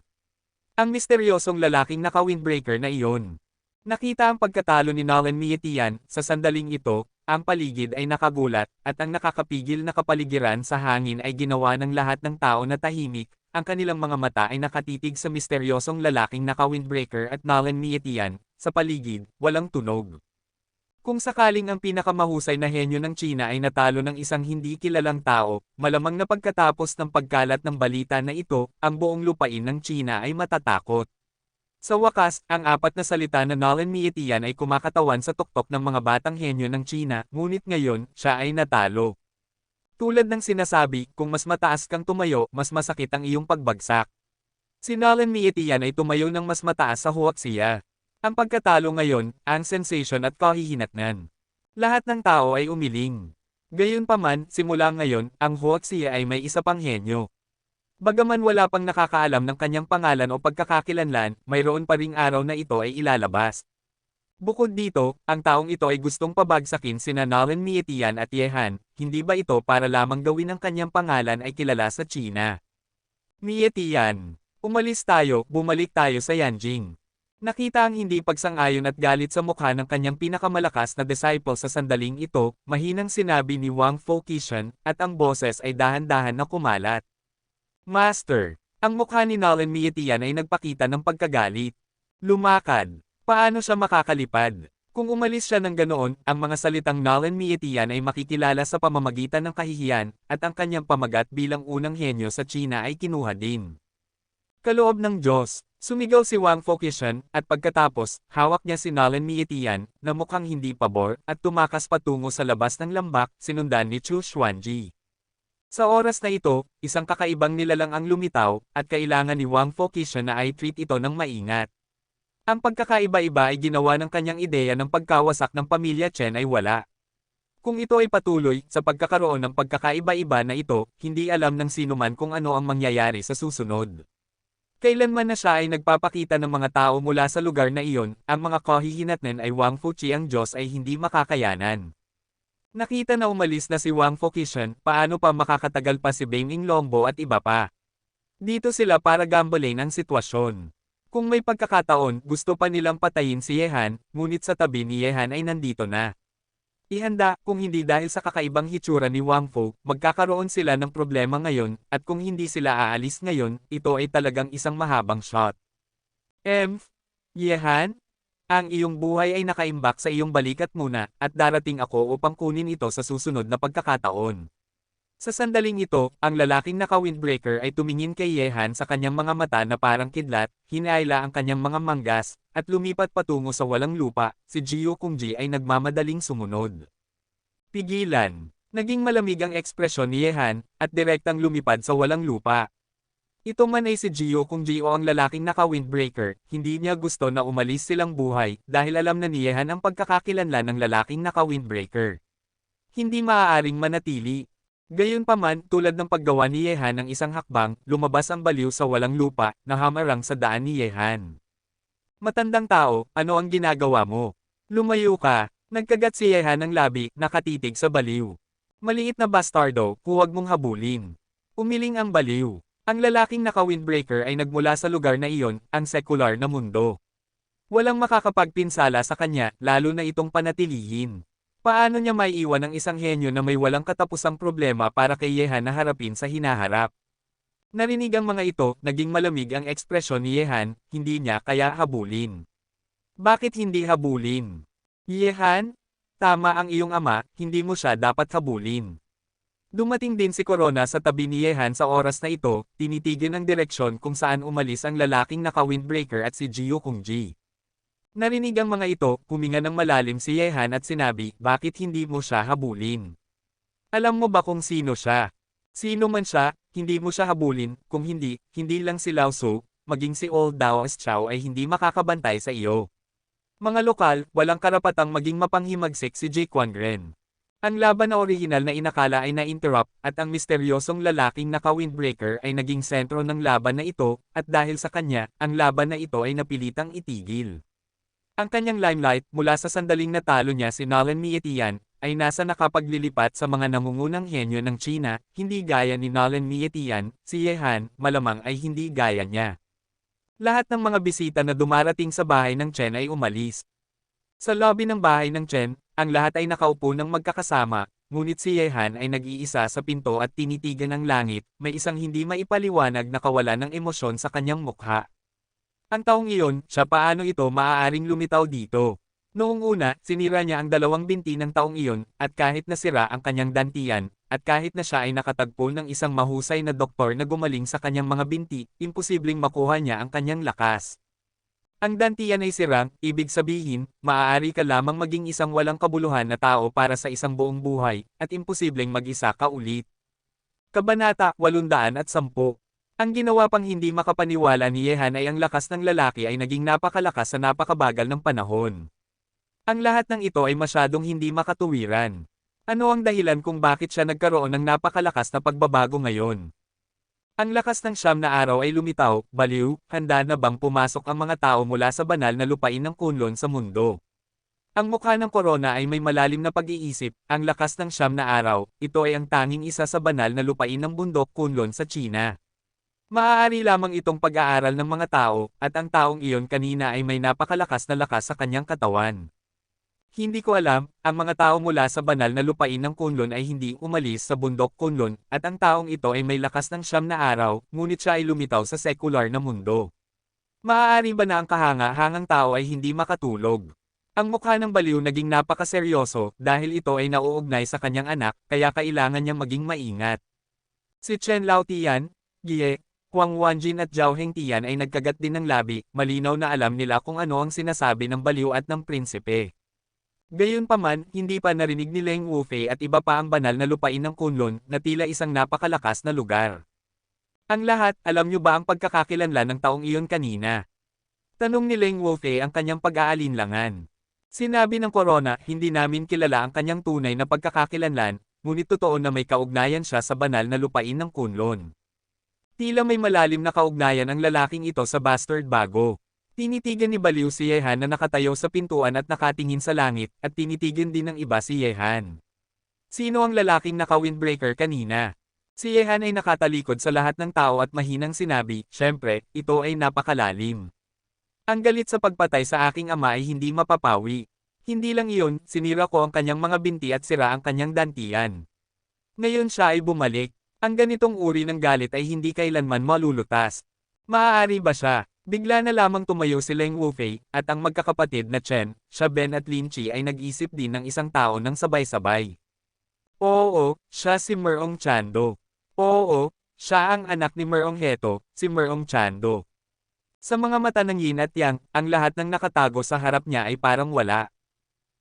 Ang misteryosong lalaking naka-windbreaker na iyon. Nakita ang pagkatalo ni Nolan Mietian, sa sandaling ito, ang paligid ay nakagulat, at ang nakakapigil na kapaligiran sa hangin ay ginawa ng lahat ng tao na tahimik. Ang kanilang mga mata ay nakatitig sa misteryosong lalaking naka-windbreaker at Nolan Mietian, sa paligid, walang tunog. Kung sakaling ang pinakamahusay na henyo ng China ay natalo ng isang hindi kilalang tao, malamang na pagkatapos ng pagkalat ng balita na ito, ang buong lupain ng China ay matatakot. Sa wakas, ang apat na salita na Nolan Mietian ay kumakatawan sa tuktok ng mga batang henyo ng China, ngunit ngayon, siya ay natalo. Tulad ng sinasabi, kung mas mataas kang tumayo, mas masakit ang iyong pagbagsak. Si Nolan Mietian ay tumayo ng mas mataas sa huwaksiya. Ang pagkatalo ngayon, ang sensation at kahihinatnan. Lahat ng tao ay umiling. Gayunpaman, simula ngayon, ang huwaksiya ay may isa pang henyo. Bagaman wala pang nakakaalam ng kanyang pangalan o pagkakakilanlan, mayroon pa ring araw na ito ay ilalabas. Bukod dito, ang taong ito ay gustong pabagsakin sina Nolan Mietian at Ye Han, hindi ba ito para lamang gawin ang kanyang pangalan ay kilala sa China? Mietian, umalis tayo, bumalik tayo sa Yanjing. Nakita ang hindi pagsang-ayon at galit sa mukha ng kanyang pinakamalakas na disciple sa sandaling ito, mahinang sinabi ni Wang Fokishan, at ang boses ay dahan-dahan na kumalat. Master, ang mukha ni Nolan Mietian ay nagpakita ng pagkagalit. Lumakad. Paano siya makakalipad? Kung umalis siya ng ganoon, ang mga salitang Nolan Mietian ay makikilala sa pamamagitan ng kahihiyan, at ang kanyang pamagat bilang unang henyo sa China ay kinuha din. Kaloob ng Diyos, sumigaw si Wang Fokishan, at pagkatapos, hawak niya si Nolan Mietian, na mukhang hindi pabor, at tumakas patungo sa labas ng lambak, sinundan ni Chu Xuanji. Sa oras na ito, isang kakaibang nilalang ang lumitaw, at kailangan ni Wang Fokishan na i-treat ito ng maingat. Ang pagkakaiba-iba ay ginawa ng kanyang ideya ng pagkawasak ng pamilya Chen ay wala. Kung ito ay patuloy, sa pagkakaroon ng pagkakaiba-iba na ito, hindi alam ng sinuman kung ano ang mangyayari sa susunod. Kailanman na siya ay nagpapakita ng mga tao mula sa lugar na iyon, ang mga kahihinatnan ay Wang Fuchi ang Diyos ay hindi makakayanan. Nakita na umalis na si Wang Fokishan, paano pa makakatagal pa si Beng Inglongbo at iba pa. Dito sila para gambling ang sitwasyon. Kung may pagkakataon, gusto pa nilang patayin si Ye Han, ngunit sa tabi ni Ye Han ay nandito na. Ihanda, kung hindi dahil sa kakaibang hitsura ni Wang Fu, magkakaroon sila ng problema ngayon, at kung hindi sila aalis ngayon, ito ay talagang isang mahabang shot. Ye Han? Ang iyong buhay ay nakaimbak sa iyong balikat muna, at darating ako upang kunin ito sa susunod na pagkakataon. Sa sandaling ito, ang lalaking naka-windbreaker ay tumingin kay Ye Han sa kanyang mga mata na parang kidlat, hinayla ang kanyang mga manggas, at lumipat patungo sa walang lupa. Si Jiu Kongji ay nagmamadaling sumunod. Pigilan. Naging malamig ang ekspresyon ni Ye Han, at direktang lumipad sa walang lupa. Ito man ay si Jiu Kongji o ang lalaking naka-windbreaker, hindi niya gusto na umalis silang buhay, dahil alam na ni Ye Han ang pagkakakilanlan ng lalaking naka-windbreaker. Hindi maaaring manatili. Gayunpaman, tulad ng paggawa ni Ye Han ng isang hakbang, lumabas ang baliw sa walang lupa, na hamarang sa daan ni Ye Han. Matandang tao, ano ang ginagawa mo? Lumayo ka. Nagkagat si Ye Han ng labi, nakatitig sa baliw. Maliit na bastardo, huwag mong habulin. Umiling ang baliw. Ang lalaking naka-windbreaker ay nagmula sa lugar na iyon, ang sekular na mundo. Walang makakapagpinsala sa kanya, lalo na itong panatilihin. Paano niya maiiwan ang isang henyo na may walang katapusang problema para kay Ye Han na harapin sa hinaharap? Narinig ang mga ito, naging malamig ang ekspresyon ni Ye Han, hindi niya kaya habulin. Bakit hindi habulin? Ye Han? Tama ang iyong ama, hindi mo siya dapat habulin. Dumating din si Corona sa tabi ni Ye Han sa oras na ito, tinitigin ang direksyon kung saan umalis ang lalaking naka-windbreaker at si Jiu Kongji. Narinig ang mga ito, huminga ng malalim si Yehan at sinabi, bakit hindi mo siya habulin? Alam mo ba kung sino siya? Sino man siya, hindi mo siya habulin, kung hindi, hindi lang si Lao Tzu, maging si Old Daoist Chow ay hindi makakabantay sa iyo. Mga lokal, walang karapatang maging mapanghimagsik si Jake Wangren. Ang laban na orihinal na inakala ay na-interrupt, at ang misteryosong lalaking naka-windbreaker ay naging sentro ng laban na ito, at dahil sa kanya, ang laban na ito ay napilitang itigil. Ang kanyang limelight, mula sa sandaling natalo niya si Nolan Mietian, ay nasa nakapaglilipat sa mga nangungunang henyo ng China, hindi gaya ni Nolan Mietian, si Yehan, malamang ay hindi gaya niya. Lahat ng mga bisita na dumarating sa bahay ng Chen ay umalis. Sa lobby ng bahay ng Chen, ang lahat ay nakaupo ng magkakasama, ngunit si Yehan ay nag-iisa sa pinto at tinitigan ang langit, may isang hindi maipaliwanag na kawalan ng emosyon sa kanyang mukha. Ang taong iyon, siya paano ito maaaring lumitaw dito? Noong una, sinira niya ang dalawang binti ng taong iyon, at kahit nasira ang kanyang dantian, at kahit na siya ay nakatagpo ng isang mahusay na doktor na gumaling sa kanyang mga binti, imposibleng makuha niya ang kanyang lakas. Ang dantian ay sirang, ibig sabihin, maaari ka lamang maging isang walang kabuluhan na tao para sa isang buong buhay, at imposibleng mag-isa ka ulit. Kabanata 810. Ang ginawa pang hindi makapaniwala ni Yehan ay ang lakas ng lalaki ay naging napakalakas sa napakabagal ng panahon. Ang lahat ng ito ay masyadong hindi makatuwiran. Ano ang dahilan kung bakit siya nagkaroon ng napakalakas na pagbabago ngayon? Ang lakas ng siyam na araw ay lumitaw, baliw, handa na bang pumasok ang mga tao mula sa banal na lupain ng Kunlun sa mundo? Ang mukha ng korona ay may malalim na pag-iisip, ang lakas ng siyam na araw, ito ay ang tanging isa sa banal na lupain ng bundok Kunlun sa China. Maaari lamang itong pag-aaral ng mga tao, at ang taong iyon kanina ay may napakalakas na lakas sa kanyang katawan. Hindi ko alam, ang mga tao mula sa banal na lupain ng Kunlun ay hindi umalis sa bundok Kunlun, at ang taong ito ay may lakas ng siyam na araw, ngunit siya ay lumitaw sa sekular na mundo. Maaari ba na ang kahanga-hangang tao ay hindi makatulog? Ang mukha ng baliw naging napakaseryoso, dahil ito ay nauugnay sa kanyang anak, kaya kailangan niyang maging maingat. Si Chen Laotian, Gie, Huang Wanjin at Zhao Hengtian ay nagkagat din ng labi, malinaw na alam nila kung ano ang sinasabi ng baliw at ng prinsipe. Gayunpaman, hindi pa narinig ni Leng Wufei at iba pa ang banal na lupain ng Kunlun na tila isang napakalakas na lugar. Ang lahat, alam niyo ba ang pagkakakilanlan ng taong iyon kanina? Tanong ni Leng Wufei ang kanyang pag-aalinlangan. Sinabi ng korona, hindi namin kilala ang kanyang tunay na pagkakakilanlan, ngunit totoo na may kaugnayan siya sa banal na lupain ng Kunlun. Tila may malalim na kaugnayan ang lalaking ito sa Bastard Bago. Tinitigan ni Baliw si Yehan na nakatayo sa pintuan at nakatingin sa langit, at tinitigan din ng iba si Yehan. Sino ang lalaking naka-windbreaker kanina? Si Yehan ay nakatalikod sa lahat ng tao at mahinang sinabi, syempre, ito ay napakalalim. Ang galit sa pagpatay sa aking ama ay hindi mapapawi. Hindi lang iyon, sinira ko ang kanyang mga binti at sira ang kanyang dantian. Ngayon siya ay bumalik. Ang ganitong uri ng galit ay hindi kailanman malulutas. Maaari ba siya? Bigla na lamang tumayo si Leng Wufei, at ang magkakapatid na Chen, Ben at Lin Chi ay nag-isip din ng isang tao ng sabay-sabay. Oo, siya si Merong Chando. Oo, siya ang anak ni Merong Heto, si Merong Chando. Sa mga mata ng Yin at Yang, ang lahat ng nakatago sa harap niya ay parang wala.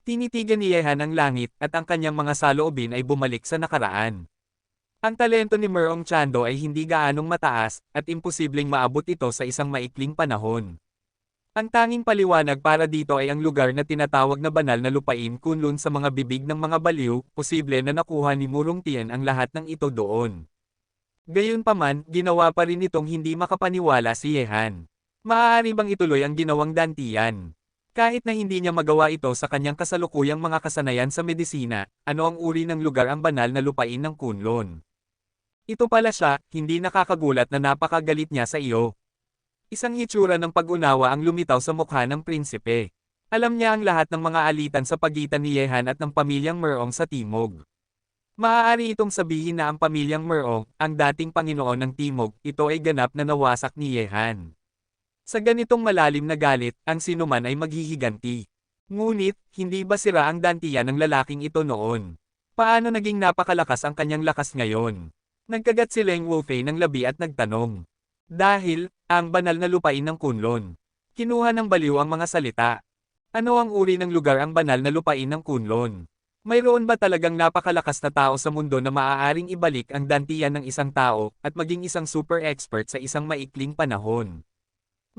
Tinitigan ni Yehan ang langit, at ang kanyang mga saloobin ay bumalik sa nakaraan. Ang talento ni Merong Chando ay hindi gaanong mataas, at imposibleng maabot ito sa isang maikling panahon. Ang tanging paliwanag para dito ay ang lugar na tinatawag na banal na lupain Kunlun sa mga bibig ng mga baliw, posible na nakuha ni Murong Tian ang lahat ng ito doon. Gayunpaman, ginawa pa rin itong hindi makapaniwala si Yehan. Maaari bang ituloy ang ginawang dantian? Kahit na hindi niya magawa ito sa kanyang kasalukuyang mga kasanayan sa medisina, ano ang uri ng lugar ang banal na lupain ng Kunlun? Ito pala siya, hindi nakakagulat na napakagalit niya sa iyo. Isang hitsura ng pag-unawa ang lumitaw sa mukha ng prinsipe. Alam niya ang lahat ng mga alitan sa pagitan ni Yehan at ng pamilyang Merong sa Timog. Maaari itong sabihin na ang pamilyang Merong, ang dating Panginoon ng Timog, ito ay ganap na nawasak ni Yehan. Sa ganitong malalim na galit, ang sinuman ay maghihiganti. Ngunit, hindi ba sira ang dantiyan ng lalaking ito noon? Paano naging napakalakas ang kanyang lakas ngayon? Nagkagat si Leng Wufei ng labi at nagtanong. Dahil, ang banal na lupain ng Kunlun. Kinuha ng baliw ang mga salita. Ano ang uri ng lugar ang banal na lupain ng Kunlun? Mayroon ba talagang napakalakas na tao sa mundo na maaaring ibalik ang dantian ng isang tao at maging isang super expert sa isang maikling panahon?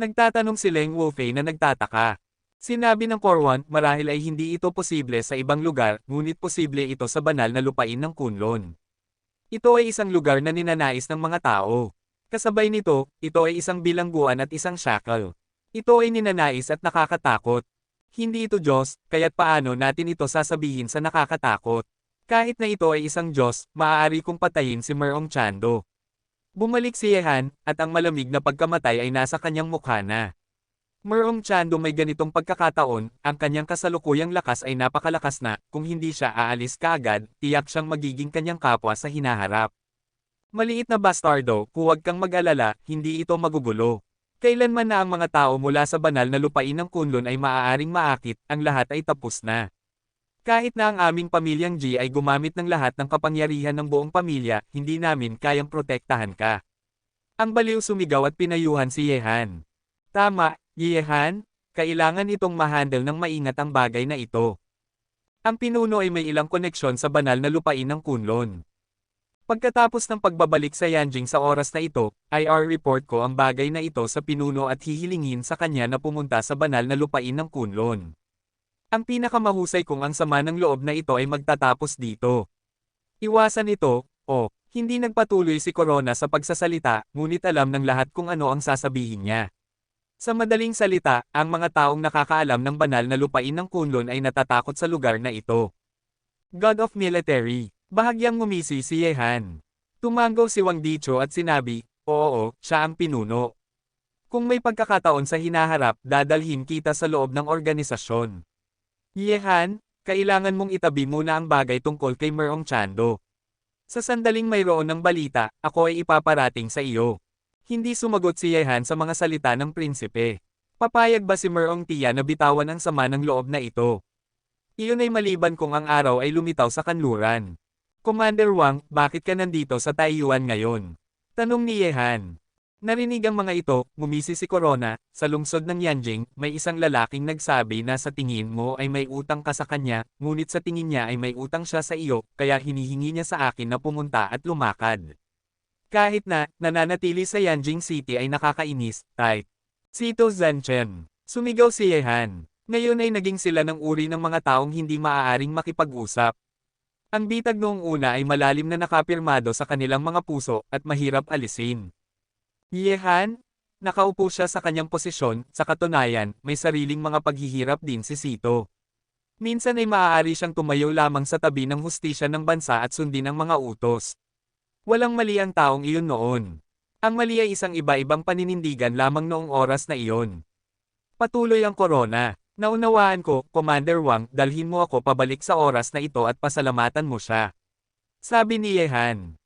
Nagtatanong si Leng Wolfei na nagtataka. Sinabi ng Corwan, marahil ay hindi ito posible sa ibang lugar, ngunit posible ito sa banal na lupain ng Kunlun. Ito ay isang lugar na ninanais ng mga tao. Kasabay nito, ito ay isang bilangguan at isang shackle. Ito ay ninanais at nakakatakot. Hindi ito Diyos, kaya't paano natin ito sasabihin sa nakakatakot? Kahit na ito ay isang Diyos, maaari kong patayin si Merong Chando. Bumalik si Yehan, at ang malamig na pagkamatay ay nasa kanyang mukha na. Merong Chando may ganitong pagkakataon, ang kanyang kasalukuyang lakas ay napakalakas na, kung hindi siya aalis kaagad, tiyak siyang magiging kanyang kapwa sa hinaharap. Maliit na bastardo, huwag kang mag-alala, hindi ito magugulo. Kailanman na ang mga tao mula sa banal na lupain ng Kunlun ay maaaring maakit, ang lahat ay tapos na. Kahit na ang aming pamilyang G ay gumamit ng lahat ng kapangyarihan ng buong pamilya, hindi namin kayang protektahan ka. Ang baliw sumigaw at pinayuhan si Yehan. Tama, Yehan, kailangan itong mahandle ng maingat ang bagay na ito. Ang pinuno ay may ilang koneksyon sa banal na lupain ng Kunlun. Pagkatapos ng pagbabalik sa Yanjing sa oras na ito, IR report ko ang bagay na ito sa pinuno at hihilingin sa kanya na pumunta sa banal na lupain ng Kunlun. Ang pinakamahusay kung ang sama ng loob na ito ay magtatapos dito. Iwasan ito, hindi nagpatuloy si Corona sa pagsasalita, ngunit alam ng lahat kung ano ang sasabihin niya. Sa madaling salita, ang mga taong nakakaalam ng banal na lupain ng Kunlun ay natatakot sa lugar na ito. God of Military. Bahagyang ngumisi si Yehan. Tumango si Wang Dicho at sinabi, oo, siya ang pinuno. Kung may pagkakataon sa hinaharap, dadalhin kita sa loob ng organisasyon. Yehan, kailangan mong itabi muna ang bagay tungkol kay Merong Chando. Sa sandaling mayroon ng balita, ako ay ipaparating sa iyo. Hindi sumagot si Yehan sa mga salita ng prinsipe. Papayag ba si Merong Tia na bitawan ang sama ng loob na ito? Iyon ay maliban kung ang araw ay lumitaw sa kanluran. Commander Wang, bakit ka nandito sa Taiyuan ngayon? Tanong ni Yehan. Narinig ang mga ito, ngumisi si Corona, sa lungsod ng Yanjing, may isang lalaking nagsabi na sa tingin mo ay may utang ka sa kanya, ngunit sa tingin niya ay may utang siya sa iyo, kaya hinihingi niya sa akin na pumunta at lumakad. Kahit na, nananatili sa Yanjing City ay nakakainis, type. Sito Zanchen. Sumigaw si Yehan. Ngayon ay naging sila ng uri ng mga taong hindi maaaring makipag-usap. Ang bitag noong una ay malalim na nakapirmado sa kanilang mga puso at mahirap alisin. Yehan? Nakaupo siya sa kanyang posisyon, sa katunayan, may sariling mga paghihirap din si Sito. Minsan ay maaari siyang tumayo lamang sa tabi ng hustisya ng bansa at sundin ang mga utos. Walang mali ang taong iyon noon. Ang mali ay isang iba-ibang paninindigan lamang noong oras na iyon. Patuloy ang Corona. Naunawaan ko, Commander Wang, dalhin mo ako pabalik sa oras na ito at pasalamatan mo siya. Sabi ni Yehan.